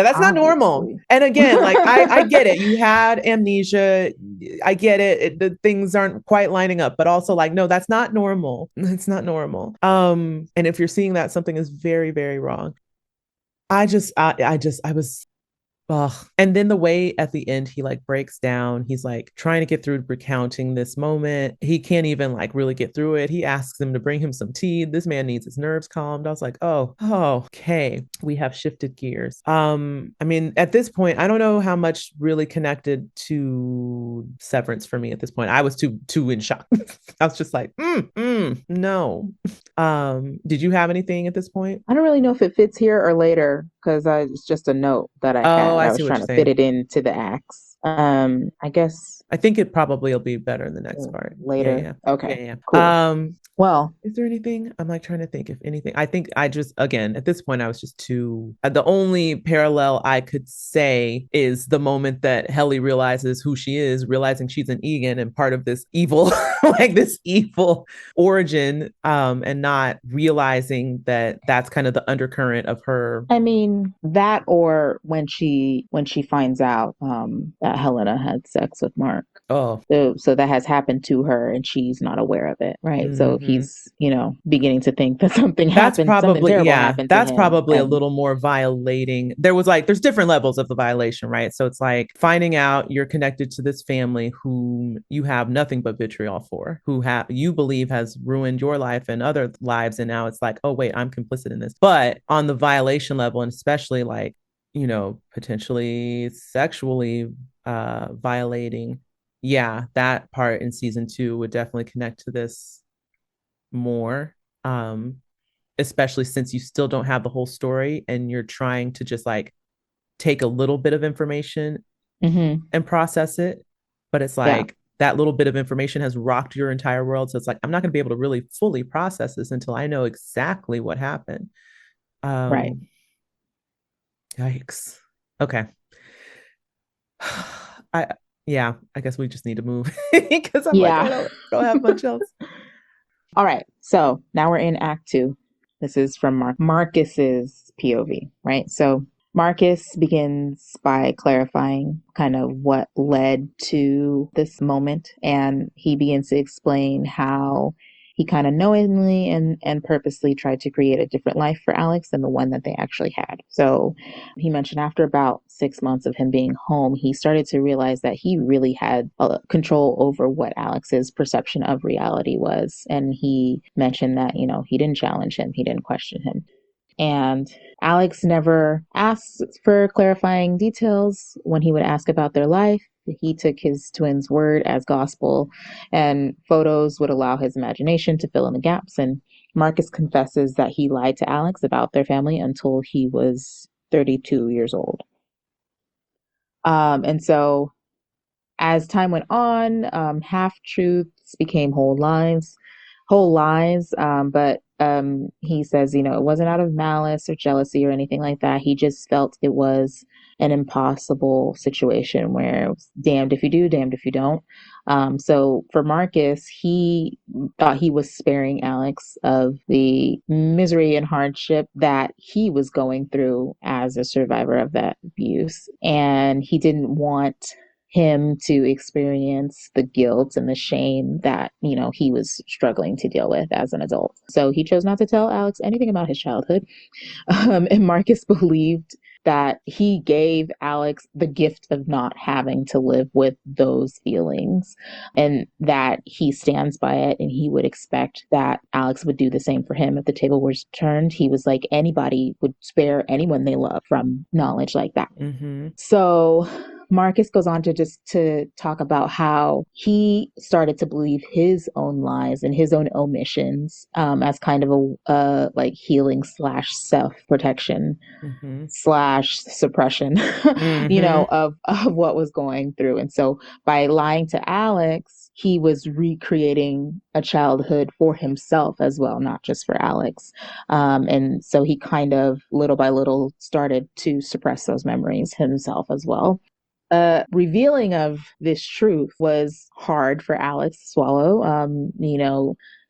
that's not normal. And again, like I get it. You had amnesia. I get it. The things aren't quite lining up, but also like, no, that's not normal. It's not normal. And if you're seeing that, something is very, very wrong. I was. Ugh. And then the way at the end he like breaks down, he's like trying to get through recounting this moment. He can't even like really get through it. He asks him to bring him some tea. This man needs his nerves calmed. I was like, oh, okay. We have shifted gears. I mean, at this point, I don't know how much really connected to Severance for me at this point. I was too in shock. I was just like, no. Did you have anything at this point? I don't really know if it fits here or later because it's just a note that I had. I was trying to fit it into the acts. I guess I think it probably will be better in the next part. later. Yeah. Okay. Yeah. Cool. Well, Is there anything? I'm like trying to think if anything. I think I just, again, at this point, I was just too. The only parallel I could say is the moment that Helly realizes who she is, realizing she's an Egan and part of this evil, like this evil origin, and not realizing that that's kind of the undercurrent of her. I mean, that or when she finds out that Helena had sex with Mark. Oh. So that has happened to her and she's not aware of it, right? So he's, beginning to think that something happened, something terrible happened to him. That's probably a little more violating. There's different levels of the violation, right? So it's like finding out you're connected to this family whom you have nothing but vitriol for, who you believe has ruined your life and other lives, and now it's like, oh wait, I'm complicit in this. But on the violation level, and especially like, potentially sexually violating, yeah, that part in season 2 would definitely connect to this more. Especially since you still don't have the whole story and you're trying to just like take a little bit of information and process it. But it's like that little bit of information has rocked your entire world. So it's like, I'm not going to be able to really fully process this until I know exactly what happened. Right. Yikes. Okay. I guess we just need to move because I'm like, I don't have much else. All right. So now we're in Act 2. This is from Marcus's POV, right? So Marcus begins by clarifying kind of what led to this moment, and he begins to explain how he kind of knowingly and purposely tried to create a different life for Alex than the one that they actually had. So he mentioned after about 6 months of him being home, he started to realize that he really had control over what Alex's perception of reality was. And he mentioned that, he didn't challenge him, he didn't question him. And Alex never asked for clarifying details when he would ask about their life. He took his twins' word as gospel, and photos would allow his imagination to fill in the gaps. And Marcus confesses that he lied to Alex about their family until he was 32 years old. And so as time went on, half-truths became whole lies. But he says, it wasn't out of malice or jealousy or anything like that. He just felt it was an impossible situation where it was damned if you do, damned if you don't. So for Marcus, he thought he was sparing Alex of the misery and hardship that he was going through as a survivor of that abuse. And he didn't want him to experience the guilt and the shame that, he was struggling to deal with as an adult. So he chose not to tell Alex anything about his childhood. And Marcus believed that he gave Alex the gift of not having to live with those feelings, and that he stands by it, and he would expect that Alex would do the same for him if the table was turned. He was like, anybody would spare anyone they love from knowledge like that. So Marcus goes on to talk about how he started to believe his own lies and his own omissions as kind of a like healing / self-protection / suppression, of what was going through. And so by lying to Alex, he was recreating a childhood for himself as well, not just for Alex. And so he kind of little by little started to suppress those memories himself as well. Revealing of this truth was hard for Alex to swallow.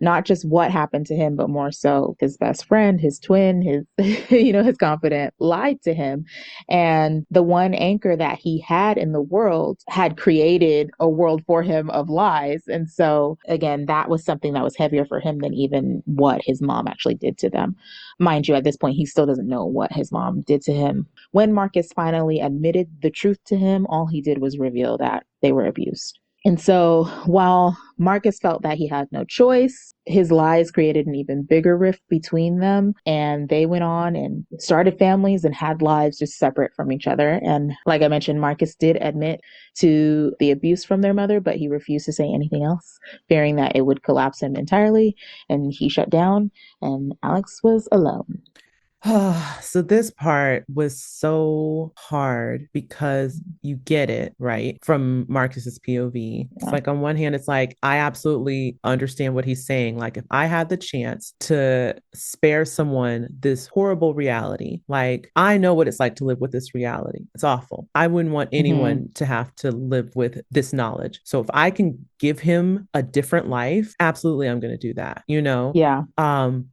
Not just what happened to him, but more so his best friend, his twin, his, his confidant lied to him. And the one anchor that he had in the world had created a world for him of lies. And so again, that was something that was heavier for him than even what his mom actually did to them. Mind you, at this point, he still doesn't know what his mom did to him. When Marcus finally admitted the truth to him, all he did was reveal that they were abused. And so while Marcus felt that he had no choice, his lies created an even bigger rift between them. And they went on and started families and had lives just separate from each other. And like I mentioned, Marcus did admit to the abuse from their mother, but he refused to say anything else, fearing that it would collapse him entirely. And he shut down, and Alex was alone. So this part was so hard because you get it, right? From Marcus's POV. It's Yeah. like on one hand, it's like, I absolutely understand what he's saying. Like if I had the chance to spare someone this horrible reality, like I know what it's like to live with this reality. It's awful. I wouldn't want anyone to have to live with this knowledge. So if I can give him a different life, absolutely I'm going to do that, you know? Yeah.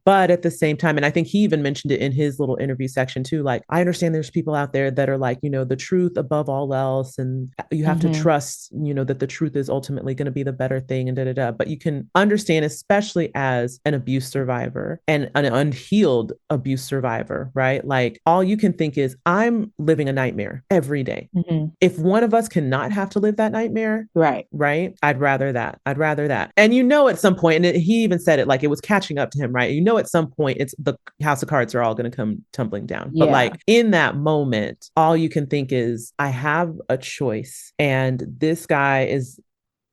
But at the same time, and I think he even mentioned it in his little interview section too, like, I understand there's people out there that are like, you know, the truth above all else. And you have to trust, you know, that the truth is ultimately going to be the better thing and da da da. But you can understand, especially as an abuse survivor and an unhealed abuse survivor, right? Like all you can think is, I'm living a nightmare every day. If one of us cannot have to live that nightmare, Right. I'd rather that. I'd rather that. And you know, at some point, and he even said it, like it was catching up to him, right? You know, at some point, it's the house of cards are all going to come tumbling down. Yeah. But like in that moment, all you can think is, I have a choice, and this guy is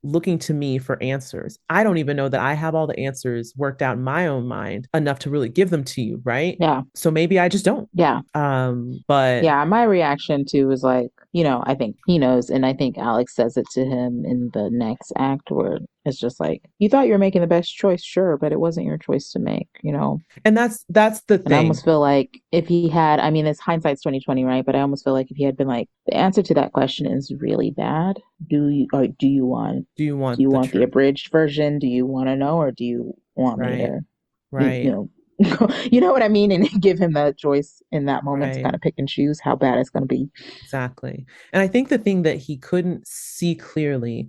looking to me for answers. I don't even know that I have all the answers worked out in my own mind enough to really give them to you, right? Yeah. So maybe I just don't. Yeah. But Yeah, my reaction too was like, you know, I think he knows, and I think Alex says it to him in the next act where it's just like, you thought you were making the best choice, sure, but it wasn't your choice to make, you know? and that's the And I thing. almost feel like if he had, I mean, it's hindsight's 2020, right? But I almost feel like if he had been like, the answer to that question is really bad. Do you want Do you want the the truth? abridged version? Do you want to know, or do you want me Right. to, Right. you know, you know what I mean? And give him that choice in that moment to Right. kind of pick and choose how bad it's going to be. Exactly. And I think the thing that he couldn't see clearly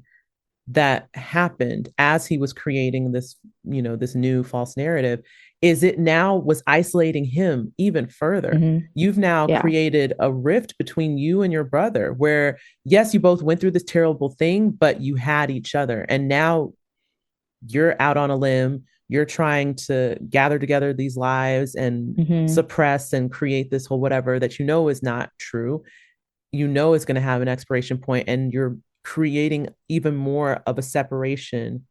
that happened as he was creating this, you know, this new false narrative is it now was isolating him even further. You've now Yeah. created a rift between you and your brother where, yes, you both went through this terrible thing, but you had each other. And now you're out on a limb. You're trying to gather together these lives and suppress and create this whole whatever that you know is not true. You know is going to have an expiration point, and you're creating even more of a separation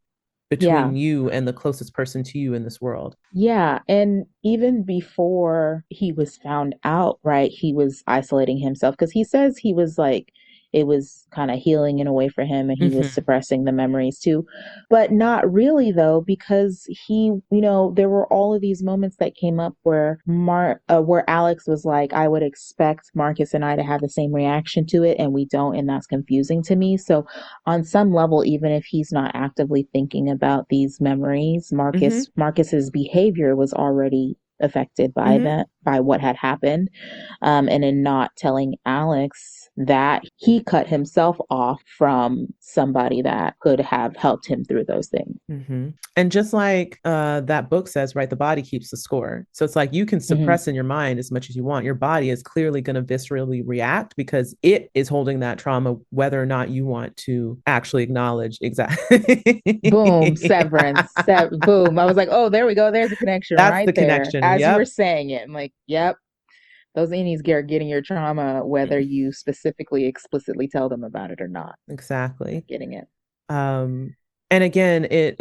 Yeah. between you and the closest person to you in this world. Yeah. And even before he was found out, right, he was isolating himself because he says he was like, it was kind of healing in a way for him and he was suppressing the memories too. But not really, though, because he, you know, there were all of these moments that came up where where Alex was like, I would expect Marcus and I to have the same reaction to it, and we don't, and that's confusing to me. So on some level, even if he's not actively thinking about these memories, Marcus's behavior was already affected by that, by what had happened. And in not telling Alex that, he cut himself off from somebody that could have helped him through those things. And just like that book says, right, the body keeps the score. So it's like you can suppress in your mind as much as you want. Your body is clearly going to viscerally react because it is holding that trauma, whether or not you want to actually acknowledge exactly. Boom, Severance. Boom. I was like, oh, there we go. There's a connection That's right the there. connection. As you were Yep. saying it, I'm like, yep. Those innies are getting your trauma, whether you specifically, explicitly tell them about it or not. Exactly. Getting it. And again, it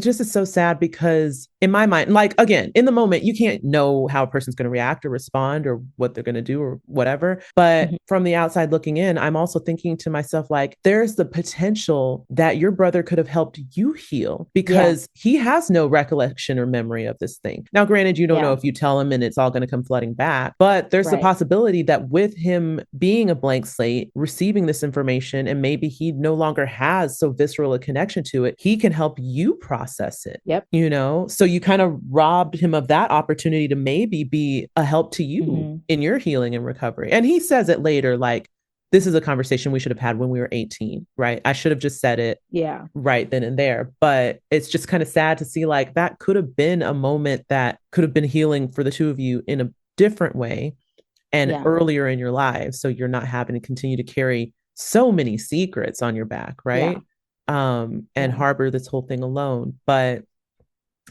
just is so sad because in my mind, like again, in the moment, you can't know how a person's going to react or respond or what they're going to do or whatever. But from the outside looking in, I'm also thinking to myself, like, there's the potential that your brother could have helped you heal because he has no recollection or memory of this thing. Now, granted, you don't know if you tell him and it's all going to come flooding back, but there's the possibility that with him being a blank slate, receiving this information, and maybe he no longer has so visceral a connection to it, he can help you process it. Yep. You know, so you kind of robbed him of that opportunity to maybe be a help to you in your healing and recovery. And he says it later, like, this is a conversation we should have had when we were 18, right? I should have just said it right then and there. But it's just kind of sad to see, like, that could have been a moment that could have been healing for the two of you in a different way and earlier in your lives. So you're not having to continue to carry so many secrets on your back, right? And harbor this whole thing alone. But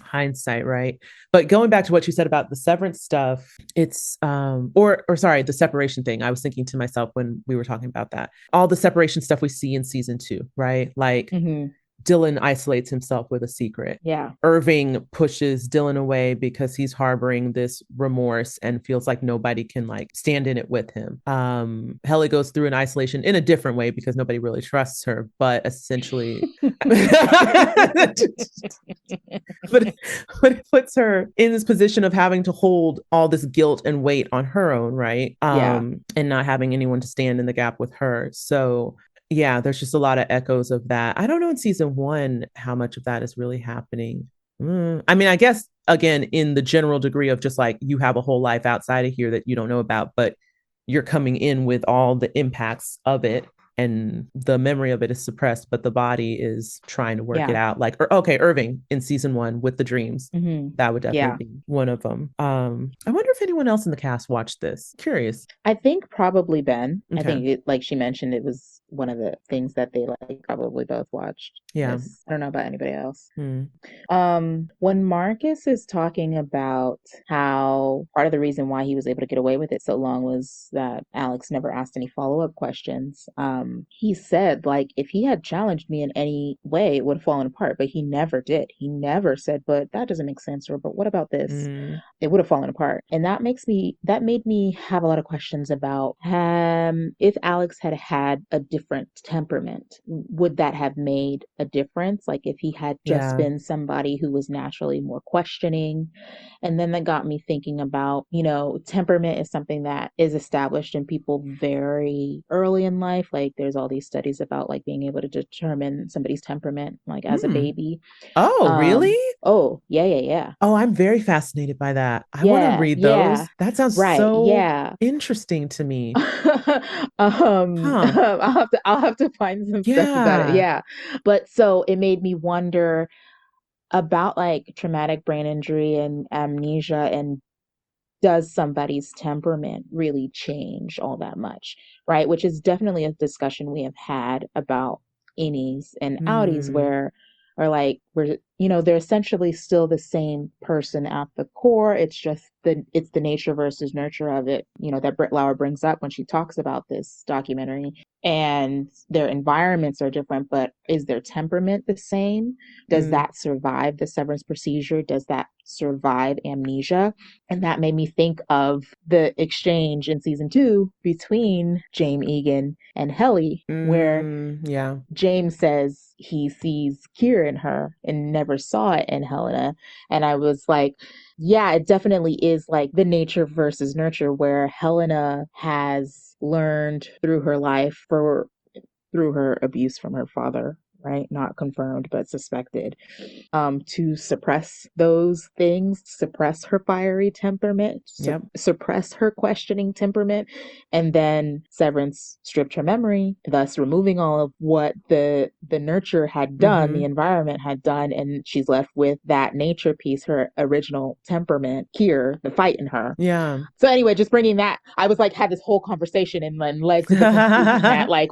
hindsight, right? But going back to what you said about the severance stuff, it's or sorry, the separation thing. I was thinking to myself when we were talking about that, all the separation stuff we see in season 2, right? Like Dylan isolates himself with a secret. Yeah. Irving pushes Dylan away because he's harboring this remorse and feels like nobody can like stand in it with him. Helly goes through an isolation in a different way because nobody really trusts her, but essentially but it puts her in this position of having to hold all this guilt and weight on her own, right? And not having anyone to stand in the gap with her. So yeah, there's just a lot of echoes of that. I don't know in season 1 how much of that is really happening. I mean, I guess again, in the general degree of just like you have a whole life outside of here that you don't know about, but you're coming in with all the impacts of it, and the memory of it is suppressed, but the body is trying to work it out. Like, okay, Irving in season 1 with the dreams, that would definitely be one of them. I wonder if anyone else in the cast watched this. Curious. I think probably Ben. Okay. I think it, like she mentioned, it was one of the things that they like probably both watched. Yeah. I don't know about anybody else. When Marcus is talking about how part of the reason why he was able to get away with it so long was that Alex never asked any follow-up questions. He said, like, if he had challenged me in any way, it would have fallen apart, but he never did. He never said, but that doesn't make sense, or but what about this? It would have fallen apart. And that made me have a lot of questions about if Alex had had a different temperament, would that have made a difference? Like if he had just been somebody who was naturally more questioning. And then that got me thinking about, temperament is something that is established in people very early in life. Like there's all these studies about like being able to determine somebody's temperament, like as a baby. Oh, really? Oh, yeah. Oh, I'm very fascinated by that. I want to read those. Yeah. That sounds so interesting to me. I'll have to find some stuff about it. Yeah. But so it made me wonder about like traumatic brain injury and amnesia, and does somebody's temperament really change all that much, right? Which is definitely a discussion we have had about innies and outies, where they're essentially still the same person at the core. It's just it's the nature versus nurture of it, that Britt Lower brings up when she talks about this documentary. And their environments are different, but is their temperament the same? Does that survive the severance procedure? Does that survive amnesia? And that made me think of the exchange in season 2 between James Egan and Helly, where James says he sees Kira in her and never saw it in Helena. And I was like, yeah, it definitely is like the nature versus nurture, where Helena has learned through her life, through her abuse from her father, right? Not confirmed, but suspected, to suppress those things, suppress her fiery temperament, suppress her questioning temperament. And then Severance stripped her memory, thus removing all of what the nurture had done, the environment had done. And she's left with that nature piece, her original temperament here, the fight in her. Yeah. So anyway, just bringing that, I was like, had this whole conversation and then led to the conclusion that like,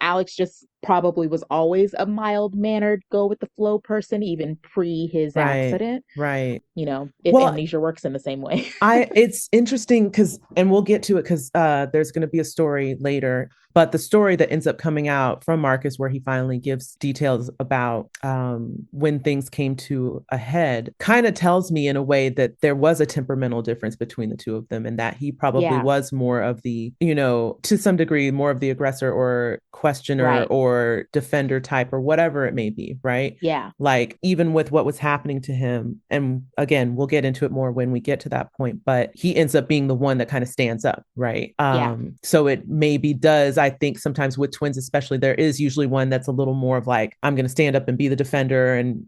Alex just probably was always a mild-mannered, go-with-the-flow person, even pre his accident. Right. If amnesia works in the same way. It's interesting because, and we'll get to it because there's going to be a story later, but the story that ends up coming out from Marcus, where he finally gives details about when things came to a head, kind of tells me in a way that there was a temperamental difference between the two of them, and that he probably was more of the, to some degree, more of the aggressor or questioner or defender type or whatever it may be, right? Yeah. Like even with what was happening to him, and again, we'll get into it more when we get to that point, but he ends up being the one that kind of stands up, right? So it maybe does, I think sometimes with twins especially, there is usually one that's a little more of like, I'm going to stand up and be the defender and,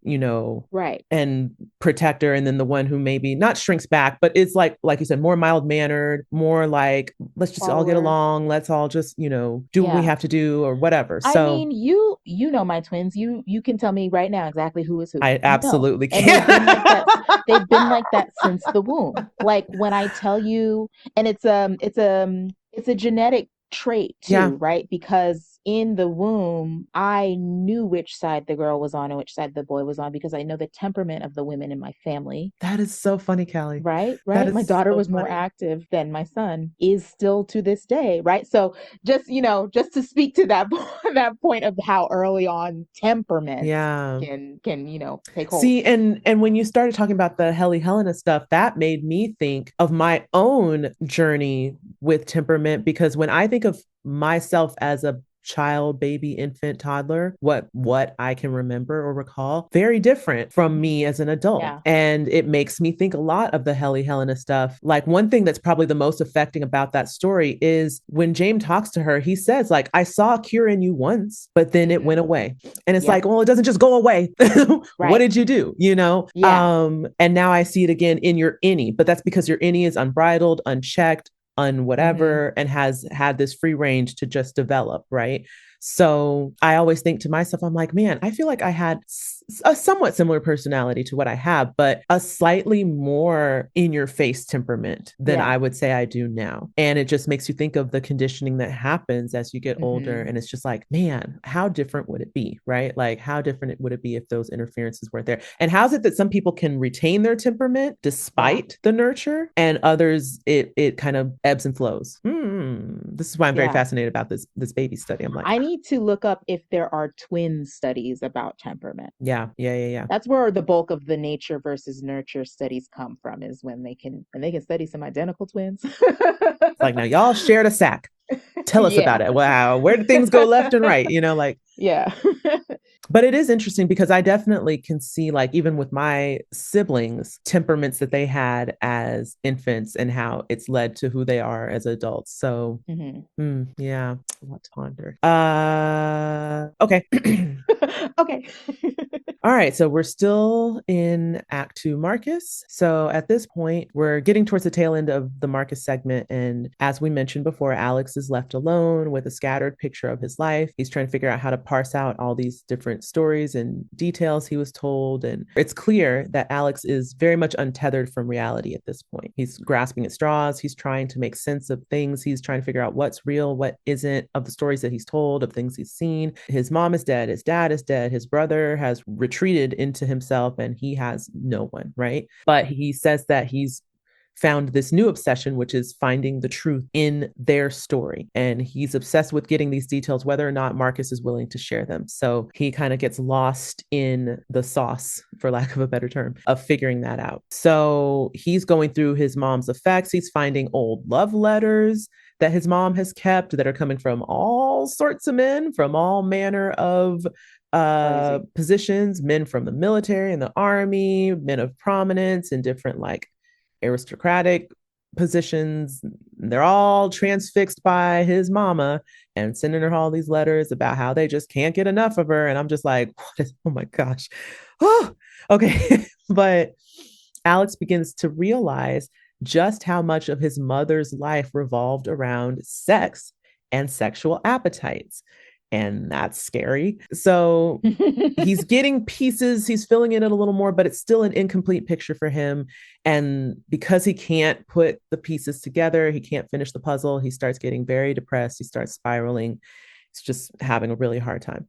and protector. And then the one who maybe not shrinks back, but it's like you said, more mild-mannered, more like, let's just all get along. Let's all just, do what we have to do or whatever. So I mean, you know my twins. You can tell me right now exactly who is who. I absolutely can. They've been like that since the womb. Like when I tell you, and it's a genetic trait too, right? Because in the womb, I knew which side the girl was on and which side the boy was on because I know the temperament of the women in my family. That is so funny, Callie. Right. That My is daughter so was more funny. active than my son is still to this day. Right. So just, just to speak to that, that point of how early on temperament Yeah. can, take hold. See, and when you started talking about the Helena stuff, that made me think of my own journey with temperament, because when I think of myself as a child, baby, infant, toddler, what I can remember or recall, very different from me as an adult. Yeah. And it makes me think a lot of the Helena stuff. Like, one thing that's probably the most affecting about that story is when James talks to her, he says, like, I saw a cure in you once, but then it went away. And it's like, well, it doesn't just go away. What did you do? Yeah. And now I see it again in your innie, but that's because your innie is unbridled, unchecked, whatever, and has had this free range to just develop, right? So I always think to myself, I'm like, man, I feel like I had a somewhat similar personality to what I have, but a slightly more in your face temperament than I would say I do now. And it just makes you think of the conditioning that happens as you get older. And it's just like, man, how different would it be, right? Like, how different would it be if those interferences weren't there? And how's it that some people can retain their temperament despite the nurture, and others it kind of ebbs and flows? This is why I'm very fascinated about this baby study. I'm like, I need to look up if there are twin studies about temperament. Yeah. That's where the bulk of the nature versus nurture studies come from, is when they can study some identical twins. Like, now y'all shared a sack. Tell us about it. Wow, where did things go left and right? Yeah. But it is interesting because I definitely can see, like, even with my siblings, temperaments that they had as infants and how it's led to who they are as adults. So yeah, a lot to ponder. Okay. Okay. All right, so we're still in Act 2, Marcus. So at this point, we're getting towards the tail end of the Marcus segment. And as we mentioned before, Alex is left alone with a scattered picture of his life. He's trying to figure out how to parse out all these different stories and details he was told. And it's clear that Alex is very much untethered from reality at this point. He's grasping at straws. He's trying to make sense of things. He's trying to figure out what's real, what isn't, of the stories that he's told, of things he's seen. His mom is dead. His dad is dead. His brother has retreated into himself and he has no one, right? But he says that he's found this new obsession, which is finding the truth in their story. And he's obsessed with getting these details, whether or not Marcus is willing to share them. So he kind of gets lost in the sauce, for lack of a better term, of figuring that out. So he's going through his mom's effects. He's finding old love letters that his mom has kept that are coming from all sorts of men, from all manner of positions, men from the military and the army, men of prominence in different, like, aristocratic positions. They're all transfixed by his mama and sending her all these letters about how they just can't get enough of her. And I'm just like, oh my gosh. Oh, okay. But Alex begins to realize just how much of his mother's life revolved around sex and sexual appetites. And that's scary. So he's getting pieces, he's filling in it a little more, but it's still an incomplete picture for him. And because he can't put the pieces together, he can't finish the puzzle, he starts getting very depressed, he starts spiraling. He's just having a really hard time.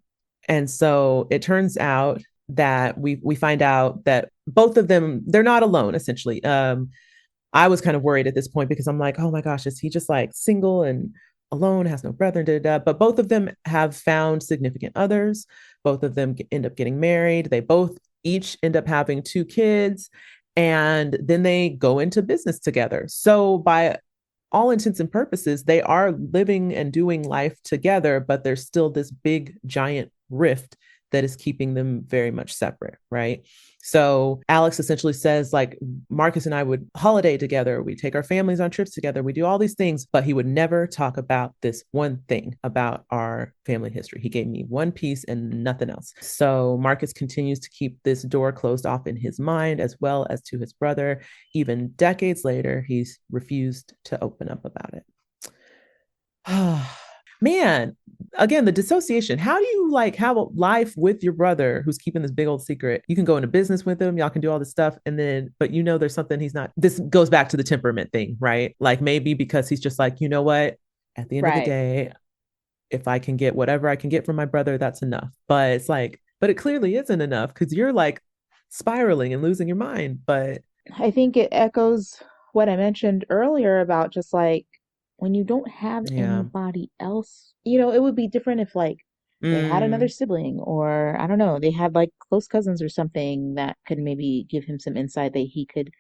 And so it turns out that we find out that both of them, they're not alone, essentially. I was kind of worried at this point because I'm like, oh my gosh, is he just like single and alone, has no brother, but both of them have found significant others. Both of them end up getting married. They both each end up having 2 kids, and then they go into business together. So by all intents and purposes, they are living and doing life together, but there's still this big giant rift that is keeping them very much separate, right? So Alex essentially says, like, Marcus and I would holiday together, we take our families on trips together, we do all these things, but he would never talk about this one thing about our family history. He gave me one piece and nothing else. So Marcus continues to keep this door closed off in his mind, as well as to his brother. Even decades later, he's refused to open up about it. Man, again, the dissociation. How do you like have a life with your brother who's keeping this big old secret? You can go into business with him, y'all can do all this stuff, and then, but there's something he's not. This goes back to the temperament thing, right? Like, maybe because he's just like, you know what? At the end of the day, if I can get whatever I can get from my brother, that's enough. But it's like, but it clearly isn't enough because you're like spiraling and losing your mind. But I think it echoes what I mentioned earlier about just like when you don't have yeah. anybody else, you know, it would be different if like they had another Mm, sibling or I don't know, they had like close cousins or something that could maybe give him some insight that he could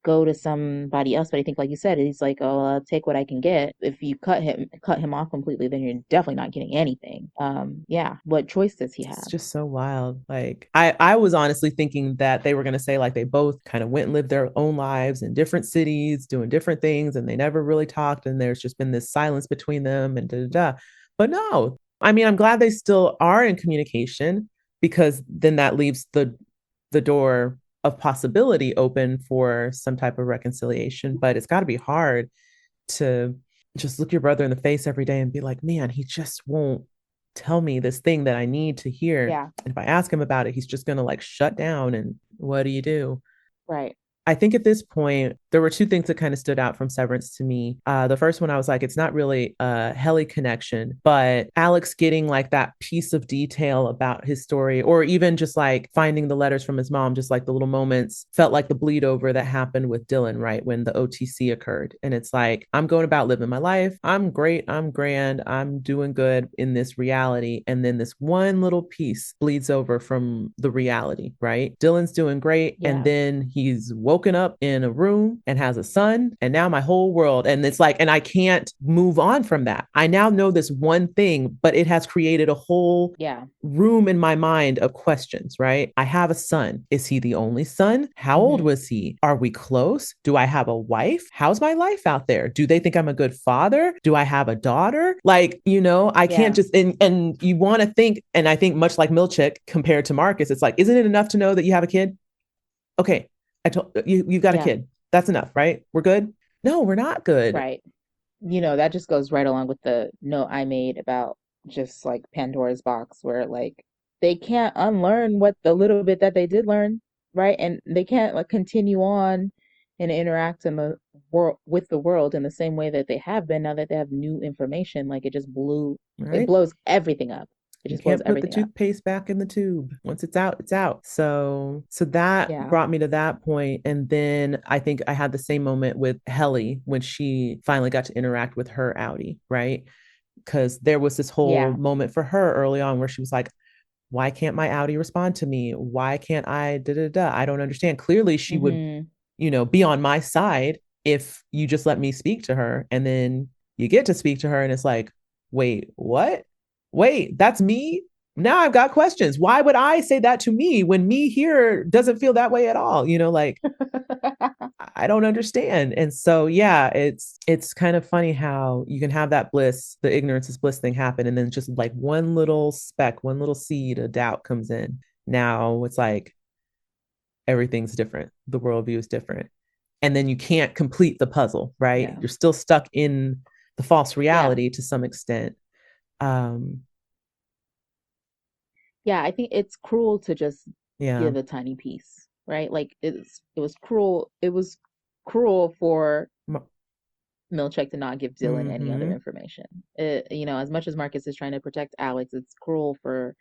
go to somebody else. But I think, like you said, he's like, "Oh, I'll take what I can get." If you cut him off completely, then you're definitely not getting anything. Yeah. What choice does he it's have? just so wild. Like I was honestly thinking that they were gonna say like they both kind of went and lived their own lives in different cities, doing different things, and they never really talked, and there's just been this silence between them and da da da. But no, I mean, I'm glad they still are in communication because then that leaves the door of possibility open for some type of reconciliation. But it's got to be hard to just look your brother in the face every day and be like, man, he just won't tell me this thing that I need to hear. Yeah. And if I ask him about it, he's just going to like shut down. And what do you do? Right. I think at this point, there were two things that kind of stood out from Severance to me. The first one, I was like, it's not really a Helly connection, but Alex getting like that piece of detail about his story, or even just like finding the letters from his mom, just like the little moments felt like the bleed over that happened with Dylan, right? When the OTC occurred. And it's like, I'm going about living my life. I'm great. I'm grand. I'm doing good in this reality. And then this one little piece bleeds over from the reality, right? Dylan's doing great. And Yeah. then he's woken up in a room and has a son, and now my whole world, and it's like, and I can't move on from that. I now know this one thing, but it has created a whole Yeah. room in my mind of questions, right? I have a son. Is he the only son? How old was he? Are we close? Do I have a wife? How's my life out there? Do they think I'm a good father? Do I have a daughter? Like, you know, I can't Yeah. just, and you want to think, and I think much like Milchick compared to Marcus, it's like, isn't it enough to know that you have a kid? Okay, I told you, you've got a Yeah. kid. That's enough, right? We're good. No, we're not good. Right. You know, that just goes right along with the note I made about just like Pandora's box, where like they can't unlearn what the little bit that they did learn, right? And they can't like continue on and interact in the world with the world in the same way that they have been now that they have new information. Like it Right? blows everything up. It You just blows can't put the everything up. toothpaste back in the tube. Once it's out, it's out. So that Yeah. brought me to that point. And then I think I had the same moment with Helly when she finally got to interact with her Audi, right? Because there was this whole Yeah. moment for her early on where she was like, why can't my Audi respond to me? Why can't I da da da? I don't understand. Clearly she would, Mm-hmm. you know, be on my side if you just let me speak to her. And then you get to speak to her and it's like, wait, what? Wait, that's me? Now I've got questions. Why would I say that to me when me here doesn't feel that way at all? You know, like I don't understand. And so yeah, it's kind of funny how you can have that bliss, the ignorance is bliss thing happen, and then just like one little speck, one little seed of doubt comes in. Now it's like everything's different. The worldview is different. And then you can't complete the puzzle, right? Yeah. You're still stuck in the false Yeah. reality to some extent. Um, Yeah, I think it's cruel to just yeah. give a tiny piece, right? Like it was cruel. It was cruel for Milchick to not give Dylan any other Mm-hmm. information. You know, as much as Marcus is trying to protect Alex, it's cruel for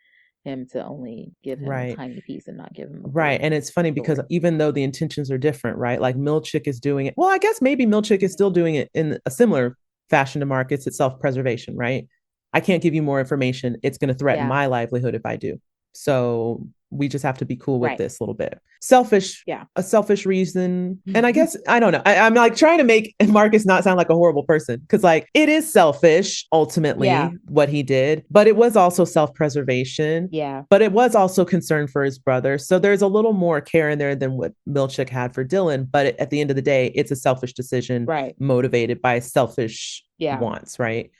him to only give him a Right. tiny piece and not give him a Right. full And it's funny because story. even though the intentions are different, right? Like Milchick is doing it. Well, I guess maybe Milchick is still doing it in a similar fashion to Marcus. It's self-preservation, right? I can't give you more information. It's going to threaten Yeah, my livelihood if I do. So we just have to be cool with right. this a little bit. Selfish, Yeah. a selfish reason. And I guess, I don't know. I'm like trying to make Marcus not sound like a horrible person because, like, it is selfish Yeah, ultimately what he did, but it was also self preservation. yeah, But it was also concern for his brother. So there's a little more care in there than what Milchick had for Dylan. But at the end of the day, it's a selfish decision right. motivated by selfish Yeah, wants, right?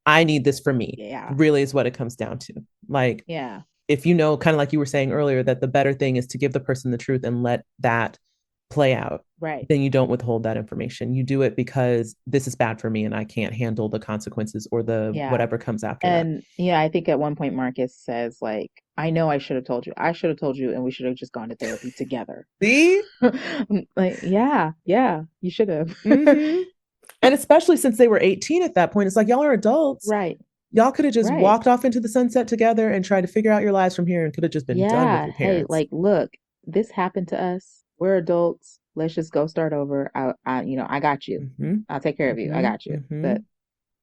I need this for me, yeah, really is what it comes down to. Like, yeah, if you know, kind of like you were saying earlier, that the better thing is to give the person the truth and let that play out, right. then you don't withhold that information. You do it because this is bad for me and I can't handle the consequences or the Yeah. whatever comes after that. And yeah, I think at one point Marcus says like, I know I should have told you. I should have told you and we should have just gone to therapy together. See? Like, yeah, you should have. Mm-hmm. And especially since they were 18 at that point, it's like, y'all are adults. Right. Y'all could have just Right. walked off into the sunset together and tried to figure out your lives from here and could have just been done with Yeah. your Hey, parents. like, look, this happened to us. We're adults. Let's just go start over. I got you. Mm-hmm. I'll take care of you. I Mm-hmm. got you. Mm-hmm. But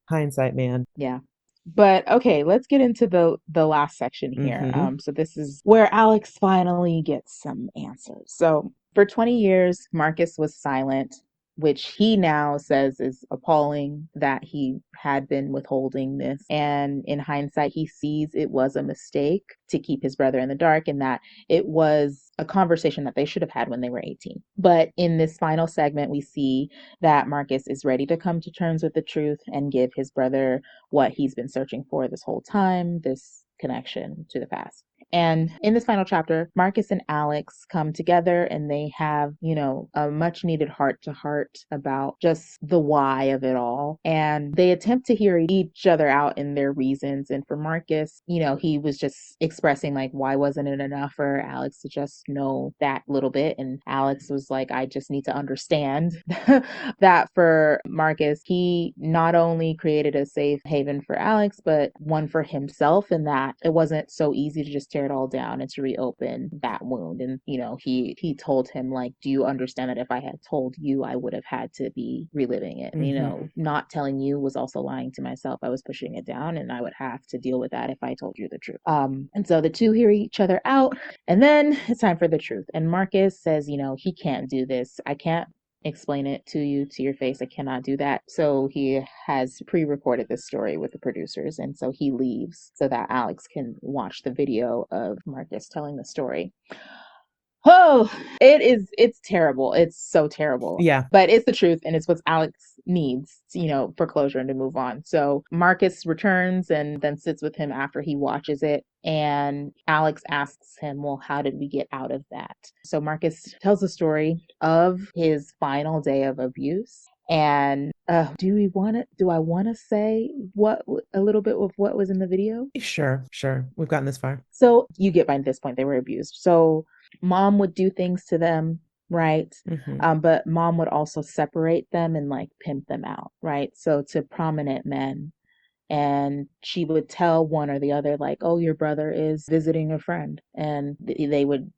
Hindsight, man. yeah. But okay, let's get into the last section here. Mm-hmm. So this is where Alex finally gets some answers. So for 20 years, Marcus was silent, which he now says is appalling that he had been withholding this. And in hindsight, he sees it was a mistake to keep his brother in the dark and that it was a conversation that they should have had when they were 18. But in this final segment, we see that Marcus is ready to come to terms with the truth and give his brother what he's been searching for this whole time, this connection to the past. And in this final chapter, Marcus and Alex come together and they have, a much needed heart to heart about just the why of it all. And they attempt to hear each other out in their reasons. And for Marcus, he was just expressing like, why wasn't it enough for Alex to just know that little bit? And Alex was like, I just need to understand that for Marcus, he not only created a safe haven for Alex, but one for himself, and that it wasn't so easy to just tear it all down and to reopen that wound. And he told him like, do you understand that if I had told you, I would have had to be reliving it? Mm-hmm. Not telling you was also lying to myself. I was pushing it down, and I would have to deal with that if I told you the truth. And so the two hear each other out, and then it's time for the truth. And Marcus says, he can't do this. I can't explain it to you to your face. I cannot do that. So he has pre-recorded this story with the producers, and so he leaves so that Alex can watch the video of Marcus telling the story. Oh, it's terrible. It's so terrible. Yeah. But it's the truth, and it's what Alex needs, for closure and to move on. So Marcus returns and then sits with him after he watches it. And Alex asks him, well, how did we get out of that? So Marcus tells the story of his final day of abuse. And do I want to say a little bit of what was in the video? Sure. We've gotten this far. So you get by this point, they were abused. So mom would do things to them, right? Mm-hmm. But mom would also separate them and like pimp them out, right? So to prominent men. And she would tell one or the other, like, oh, your brother is visiting a friend. And they would,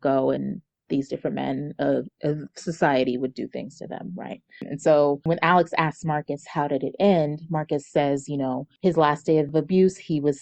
go, and these different men of society would do things to them, right? And so when Alex asks Marcus, how did it end? Marcus says, his last day of abuse, he was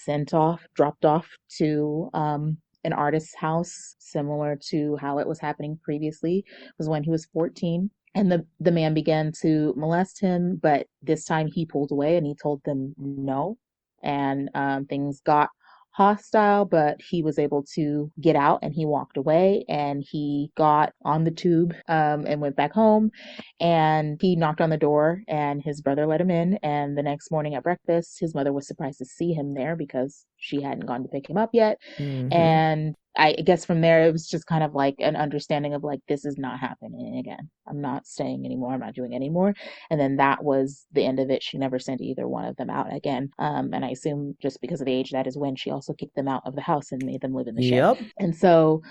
dropped off to an artist's house, similar to how it was happening previously, was when he was 14. And the man began to molest him, but this time he pulled away and he told them no. And things got hostile, but he was able to get out and he walked away and he got on the tube and went back home. And he knocked on the door and his brother let him in. And the next morning at breakfast, his mother was surprised to see him there because she hadn't gone to pick him up yet. Mm-hmm. And I guess from there, it was just kind of like an understanding of like, this is not happening again. I'm not staying anymore. I'm not doing anymore. And then that was the end of it. She never sent either one of them out again. And I assume just because of the age, that is when she also kicked them out of the house and made them live in the shed. And so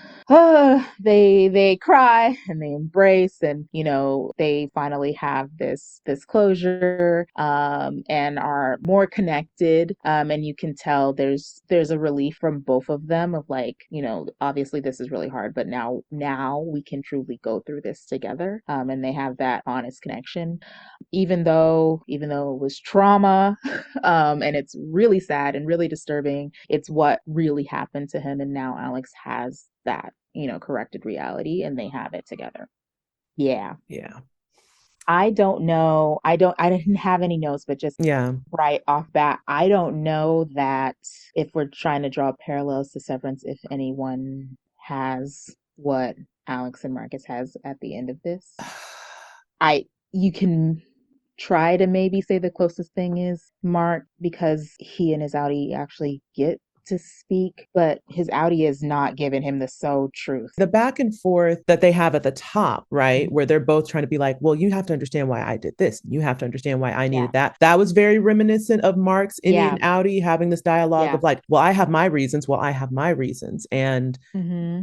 they cry and they embrace, and they finally have this closure and are more connected. And you can tell there's a relief from both of them of like, obviously this is really hard, but now we can truly go through this together. And they have that honest connection, even though it was trauma, and it's really sad and really disturbing. It's what really happened to him, and now Alex has that, corrected reality, and they have it together. Yeah. I don't know. I didn't have any notes, but just right off bat, I don't know that if we're trying to draw parallels to Severance, if anyone has what Alex and Marcus has at the end of this. You can try to maybe say the closest thing is Mark, because he and his Audi actually get to speak, but his Audi is not giving him the so truth. The back and forth that they have at the top, right, where they're both trying to be like, well, you have to understand why I did this. You have to understand why I needed that. That was very reminiscent of Mark's Indian Audi having this dialogue of like, well, I have my reasons. Well, I have my reasons. And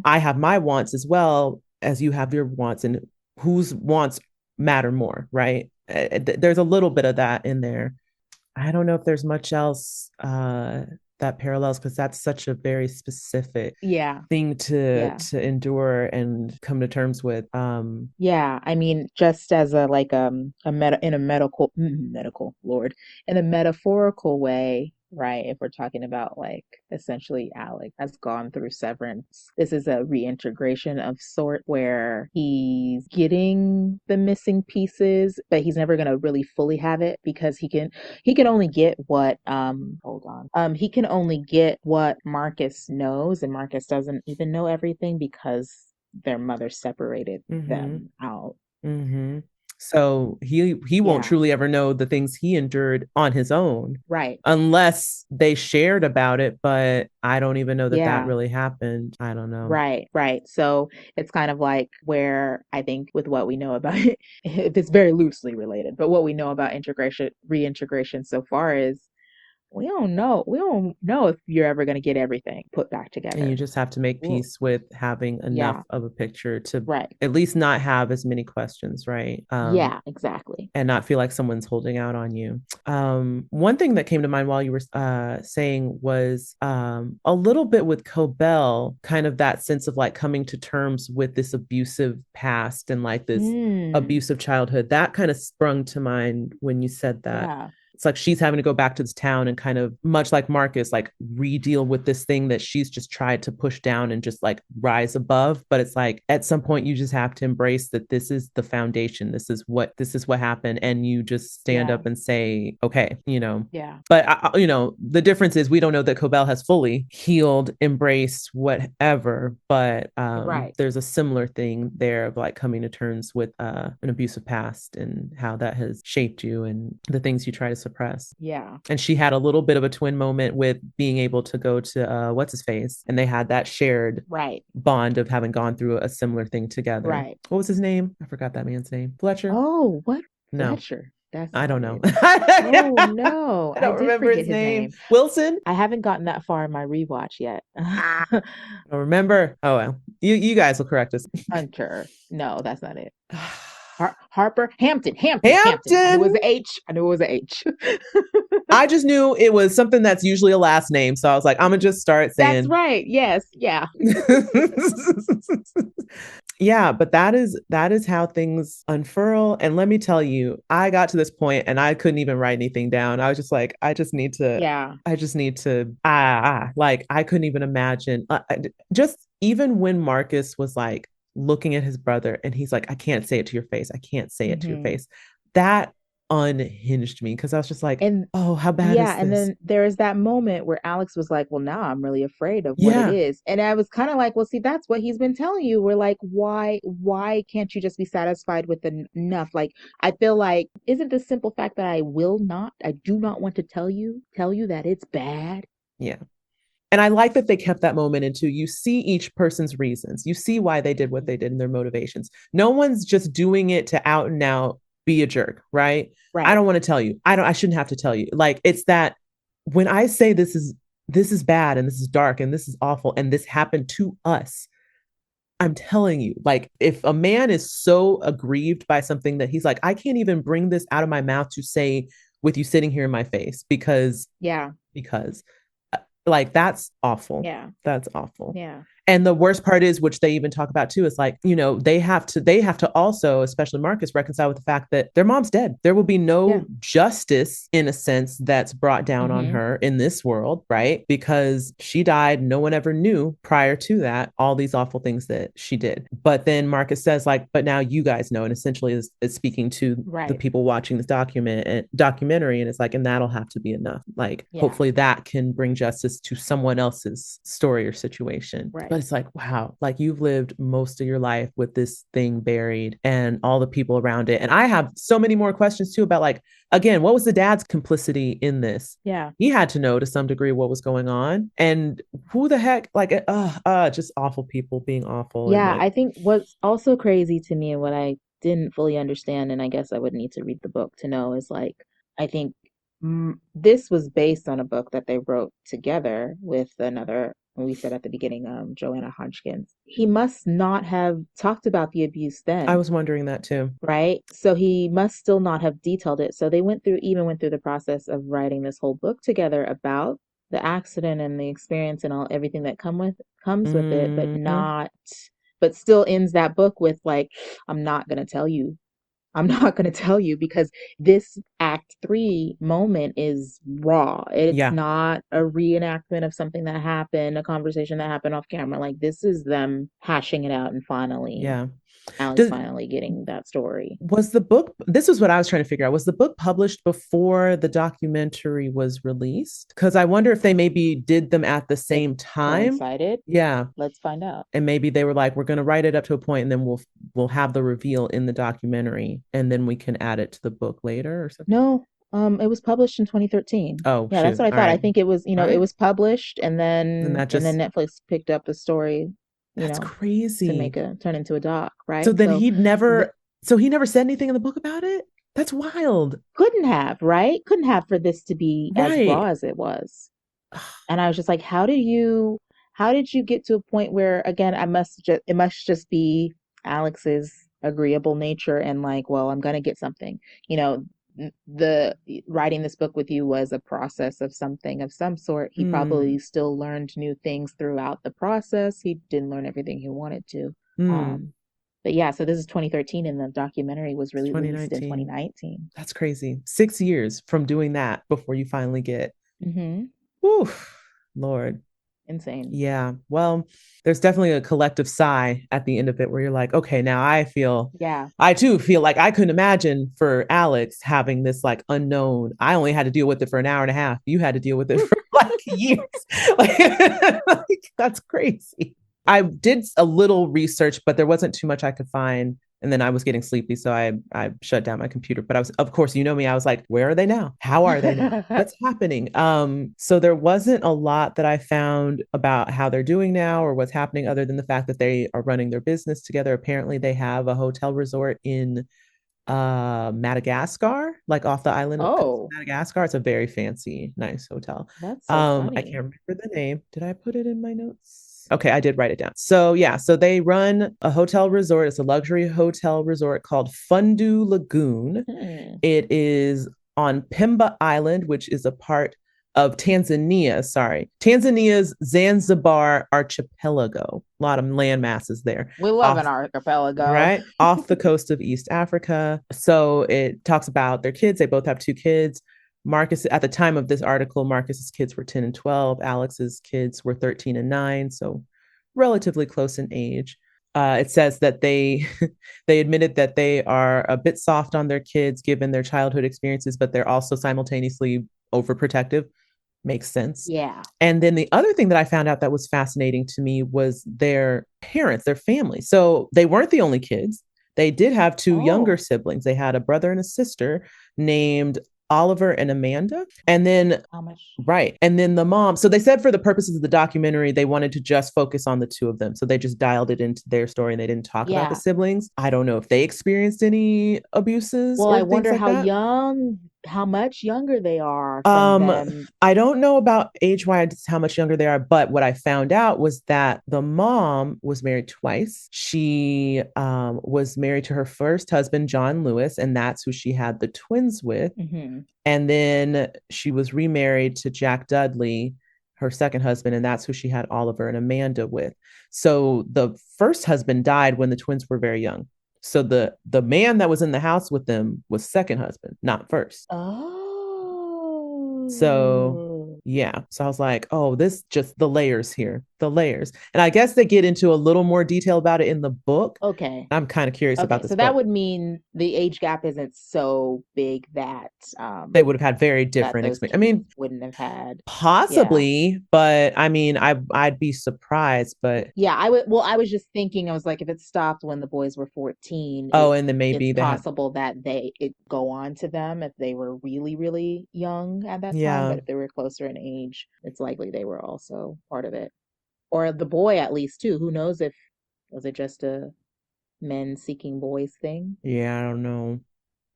I have my wants as well as you have your wants, and whose wants matter more, right? There's a little bit of that in there. I don't know if there's much else that parallels, because that's such a very specific Yeah. thing to Yeah. endure and come to terms with. Yeah, I mean, just as a meta in a medical Lord, in a metaphorical way, right? If we're talking about like essentially Alec has gone through severance, this is a reintegration of sort where he's getting the missing pieces, but he's never gonna really fully have it because he can only get what hold on. He can only get what Marcus knows, and Marcus doesn't even know everything because their mother separated Mm-hmm. them out. Mm-hmm. So he won't Yeah, truly ever know the things he endured on his own right. unless they shared about it. But I don't even know that that Yeah, really happened. I don't know. right, right. So it's kind of like where I think with what we know about it, it's very loosely related, but what we know about reintegration so far is we don't know. We don't know if you're ever going to get everything put back And you together. just have to make Well, peace with having enough yeah, of a picture to right. at least not have as many questions, right? Yeah, exactly. And not feel like someone's holding out on you. One thing that came to mind while you were saying was a little bit with Cobell, kind of that sense of like coming to terms with this abusive past and like this Mm, abusive childhood. That kind of sprung to mind when you said that. yeah, It's like she's having to go back to this town and kind of much like Marcus, like re-deal with this thing that she's just tried to push down and just like rise above. But it's like at some point you just have to embrace that this is the foundation. This is what happened. And you just stand yeah, up and say, okay, yeah, but the difference is we don't know that Cobell has fully healed, embraced whatever, but right. there's a similar thing there of like coming to terms with an abusive past and how that has shaped you and the things you try to suppress. Yeah, And she had a little bit of a twin moment with being able to go to what's his face, and they had that shared right, bond of having gone through a similar thing together. right. What was his name? I forgot that man's name. Fletcher? Oh, what? No, Fletcher. That's I don't not know. it. Oh I no, I don't did remember forget his his name. name. Wilson? I haven't gotten that far in my rewatch yet. I don't remember. Oh well. You guys will correct us. Hunter. No, that's not it. Harper. Hampton. I knew it was Hampton. a H. I knew it was a H. I just knew it was something that's usually a last name. So I was like, I'm gonna just start That's saying right. Yes. Yeah. yeah, but that is how things unfurl. And let me tell you, I got to this point and I couldn't even write anything down. I was just like, Yeah. I just need to like I couldn't even imagine just even when Marcus was like looking at his brother and he's like, I can't say it to your face. I can't say it to your hmm face. That unhinged me because I was just like, And oh, how bad yeah, is and this? then there is that moment where Alex was like, "Well, now I'm really afraid of what it Yeah, is." And I was kind of like, "Well, see, that's what he's been telling you." We're like, why can't you just be satisfied with enough?" Like, I feel like isn't the simple fact that I do not want to tell you that it's bad. yeah. And I like that they kept that moment into you see each person's reasons. You see why they did what they did and their motivations. No one's just doing it to out and out be a jerk, right? I Right. don't want to tell you. I shouldn't have to tell you. Like it's that when I say this is bad and this is dark and this is awful and this happened to us, I'm telling you, like if a man is so aggrieved by something that he's like, I can't even bring this out of my mouth to say with you sitting here in my face Yeah. because like that's awful. Yeah. That's awful. Yeah. And the worst part is, which they even talk about too, is like, they have to also, especially Marcus, reconcile with the fact that their mom's dead. There will be Yeah. no justice in a sense that's brought down on hmm her in this world, right? Because she died. No one ever knew prior to that all these awful things that she did. But then Marcus says, like, but now you guys know, and essentially is speaking to the Right. people watching this documentary, and it's like, and that'll have to be enough. Like, Yeah. hopefully that can bring justice to someone else's story or situation. Right. But it's like, wow, like you've lived most of your life with this thing buried and all the people around it. And I have so many more questions too about like, again, what was the dad's complicity in this? Yeah. He had to know to some degree what was going on. And who the heck, like, just awful people being awful. And Yeah, like, I think what's also crazy to me and what I didn't fully understand, and I guess I would need to read the book to know, is like, I think this was based on a book that they wrote together with another we said at the beginning, Joanna Hodgkins. He must not have talked about the abuse then. I was wondering that too. Right? So he must still not have detailed it. So they went through the process of writing this whole book together about the accident and the experience and everything that comes with it, but still ends that book with like, I'm not gonna tell you. I'm not going to tell you because this Act 3 moment is raw. It's not a reenactment of something that happened, a conversation that happened off camera. Like, this is them hashing it out and finally, Alex finally getting that story. Was the book, this is what I was trying to figure out, was the book published before the documentary was released? Because I wonder if they maybe did them at the same time. Coincided? Yeah. Let's find out. And maybe they were like, we're going to write it up to a point and then we'll have the reveal in the documentary and then we can add it to the book later or something. No, it was published in 2013. Oh, yeah, that's what I thought. Right. I think it was, it was published and then Netflix picked up the story. That's crazy. To turn into a doc, right? So then he never said anything in the book about it? That's wild. Couldn't have, right? Couldn't have for this to be as raw as it was. And I was just like, how did you get to a point where, again, it must just be Alex's agreeable nature and like, well, I'm gonna get something. The writing this book with you was a process of something of some sort. He probably still learned new things throughout the process. He didn't learn everything he wanted to. But yeah, so this is 2013 and the documentary was released in 2019. That's crazy. 6 years from doing that before you finally get. Oof, Lord. Insane. Yeah. Well, there's definitely a collective sigh at the end of it where you're like, okay, now I too feel like I couldn't imagine for Alex having this like unknown. I only had to deal with it for an hour and a half. You had to deal with it for like years. like, that's crazy. I did a little research, but there wasn't too much I could find. And then I was getting sleepy, so I shut down my computer. But I was, of course, you know me, I was like, where are they now? How are they now? What's happening? So there wasn't a lot that I found about how they're doing now or what's happening other than the fact that they are running their business together. Apparently they have a hotel resort in Madagascar, like off the island of Madagascar. It's a very fancy, nice hotel. That's so funny. I can't remember the name. Did I put it in my notes? Okay, I did write it down. So yeah, so they run a hotel resort. It's a luxury hotel resort called Fundu Lagoon. It is on Pemba Island, which is a part of Tanzania. Tanzania's Zanzibar archipelago. A lot of land masses there. We love an archipelago. Right? Off the coast of East Africa. So it talks about their kids. They both have 2 kids. Marcus, at the time of this article, Marcus's kids were 10 and 12. Alex's kids were 13 and 9. So relatively close in age. It says that they admitted that they are a bit soft on their kids given their childhood experiences, but they're also simultaneously overprotective. Makes sense. Yeah. And then the other thing that I found out that was fascinating to me was their parents, their family. So they weren't the only kids. They did have 2 younger siblings. They had a brother and a sister named Oliver and Amanda. And then, and then the mom. So they said for the purposes of the documentary, they wanted to just focus on the 2 of them. So they just dialed it into their story and they didn't talk about the siblings. I don't know if they experienced any abuses. Well, I wonder how much younger they are from them. I don't know about age-wise how much younger they are, but what I found out was that the mom was married twice. She was married to her first husband, John Lewis, and that's who she had the twins with. And then she was remarried to Jack Dudley, her second husband, and that's who she had Oliver and Amanda with. So the first husband died when the twins were very young. So the man that was in the house with them was second husband, not first. So yeah. So I was like, oh, this just the layers here, the layers. And I guess they get into a little more detail about it in the book. Okay. I'm kind of curious about this. So that would mean the age gap isn't so big that they would have had very different experience. I mean, wouldn't have had possibly, but I mean, I'd be surprised, but yeah, I was just thinking, I was like, if it stopped when the boys were 14, and then maybe it's possible that it go on to them if they were really, really young at that time. But if they were closer in age, it's likely they were also part of it. Or the boy at least too. Who knows if was it just a men seeking boys thing? Yeah, I don't know.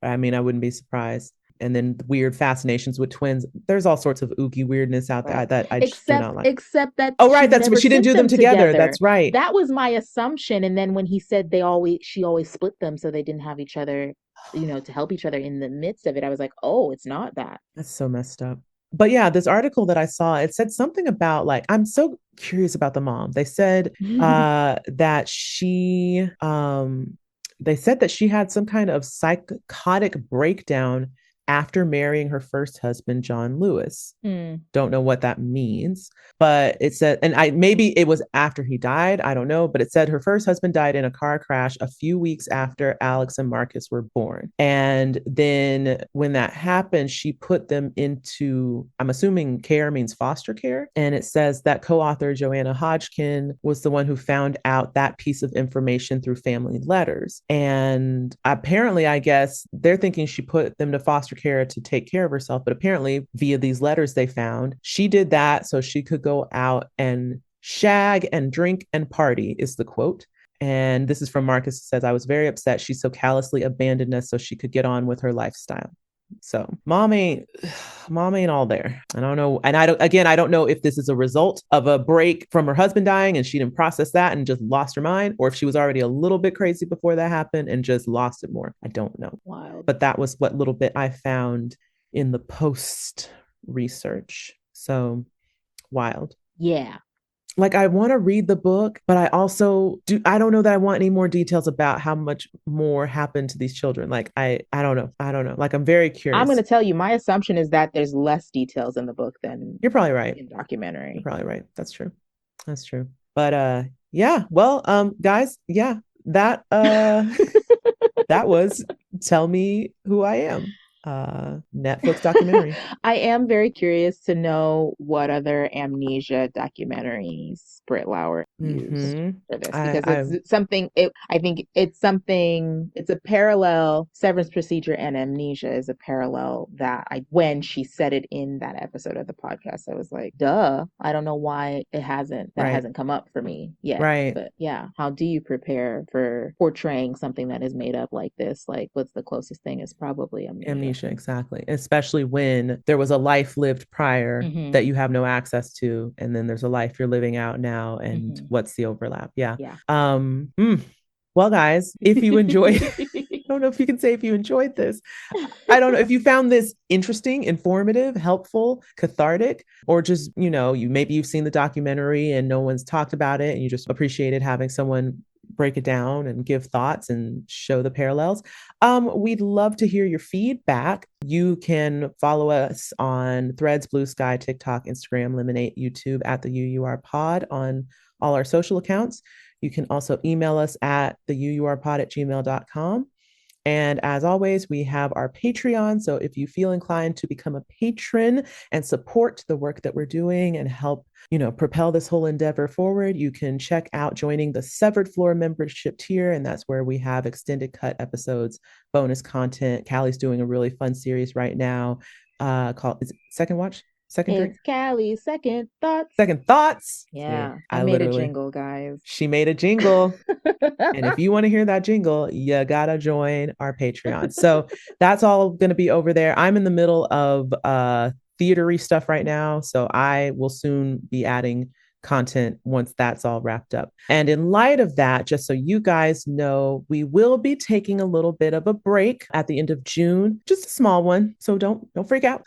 I mean, I wouldn't be surprised. and then weird fascinations with twins. There's all sorts of ooky weirdness out there that I just do not like. Except that Oh, right. That's what she didn't do them together. That's right. That was my assumption. And then when he said she always split them so they didn't have each other, to help each other in the midst of it, I was like, oh, it's not that. That's so messed up. But yeah, this article that I saw, it said something about like, I'm so curious about the mom. They said that they said that she had some kind of psychotic breakdown after marrying her first husband, John Lewis. Don't know what that means, but it said, and maybe it was after he died. I don't know, but it said her first husband died in a car crash a few weeks after Alex and Marcus were born. And then when that happened, she put them into, I'm assuming care means foster care. And it says that co-author Joanna Hodgkin was the one who found out that piece of information through family letters. And apparently, I guess they're thinking she put them to foster care to take care of herself, but apparently via these letters they found, she did that so she could go out and shag and drink and party, is the quote. And this is from Marcus. It says, I was very upset she so callously abandoned us so she could get on with her lifestyle. So mom ain't all there. I don't know. And I don't know if this is a result of a break from her husband dying and she didn't process that and just lost her mind, or if she was already a little bit crazy before that happened and just lost it more. I don't know. Wild. But that was what little bit I found in the post research. So wild. Yeah. Like, I want to read the book, but I don't know that I want any more details about how much more happened to these children. Like, I don't know. Like, I'm very curious. I'm going to tell you, my assumption is that there's less details in the book than you're probably right. In documentary. You're probably right. That's true. But yeah, well, guys, yeah, that that was Tell Me Who I Am. Netflix documentary. I am very curious to know what other amnesia documentaries Britt Lower used for this, because it's a parallel. Severance Procedure and Amnesia is a parallel that when she said it in that episode of the podcast, I was like, duh, I don't know why it hasn't come up for me yet. Right. But yeah, how do you prepare for portraying something that is made up like this? Like, what's the closest thing? Is probably amnesia. Exactly. Especially when there was a life lived prior that you have no access to, and then there's a life you're living out now, and what's the overlap? Yeah. Well, guys, if you enjoyed I don't know if you can say if you enjoyed this. I don't know if you found this interesting, informative, helpful, cathartic, or just, you've seen the documentary and no one's talked about it and you just appreciated having someone break it down and give thoughts and show the parallels. We'd love to hear your feedback. You can follow us on Threads, Blue Sky, TikTok, Instagram, Lemonade, YouTube at the UUR Pod on all our social accounts. You can also email us at theuurpod@gmail.com. And as always, we have our Patreon. So if you feel inclined to become a patron and support the work that we're doing and help, propel this whole endeavor forward, you can check out joining the Severed Floor membership tier. And that's where we have extended cut episodes, bonus content. Kali's doing a really fun series right now called Second Watch? Second drink? It's Kali's Second Thoughts. Second Thoughts. Yeah, I made a jingle, guys. She made a jingle. And if you want to hear that jingle, you gotta join our Patreon. So that's all going to be over there. I'm in the middle of theatery stuff right now, so I will soon be adding content once that's all wrapped up. And in light of that, just so you guys know, we will be taking a little bit of a break at the end of June, just a small one. So don't freak out.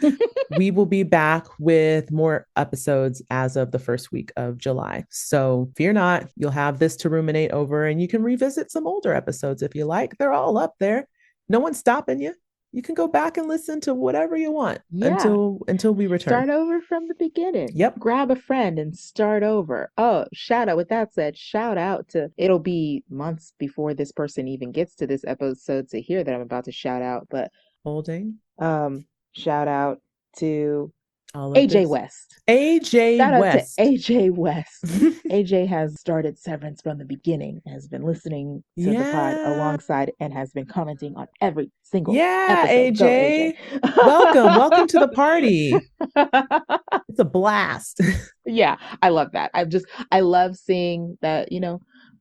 We will be back with more episodes as of the first week of July. So fear not, you'll have this to ruminate over, and you can revisit some older episodes if you like. They're all up there. No one's stopping you. You can go back and listen to whatever you want until we return. Start over from the beginning. Yep. Grab a friend and start over. Oh, shout out. With that said, shout out to, it'll be months before this person even gets to this episode to hear that I'm about to shout out, but holding. Shout out to AJ West. Shout out to AJ West. AJ has started Severance from the beginning, has been listening to the pod alongside, and has been commenting on every single episode. AJ. Welcome to the party. It's a blast. Yeah, I love that. I love seeing that,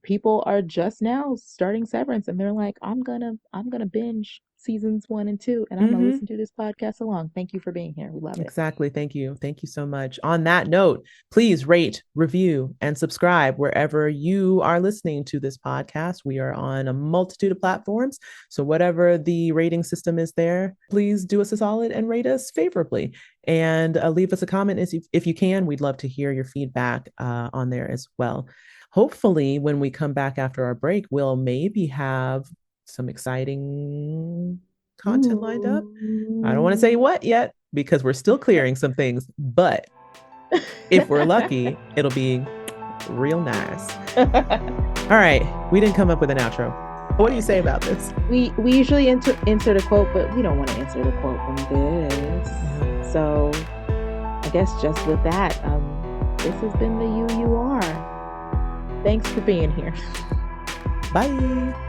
people are just now starting Severance and they're like, I'm gonna binge seasons 1 and 2, and I'm going to listen to this podcast along. Thank you for being here. We love it. Exactly. Thank you. Thank you so much. On that note, please rate, review, and subscribe wherever you are listening to this podcast. We are on a multitude of platforms. So whatever the rating system is there, please do us a solid and rate us favorably. And leave us a comment if you can. We'd love to hear your feedback on there as well. Hopefully, when we come back after our break, we'll maybe have some exciting content lined up. I don't want to say what yet because we're still clearing some things, but if we're lucky, it'll be real nice. All right, we didn't come up with an outro. What do you say about this? We usually insert a quote, but we don't want to insert a quote from this. So I guess just with that, this has been the You You Are. Thanks for being here. Bye.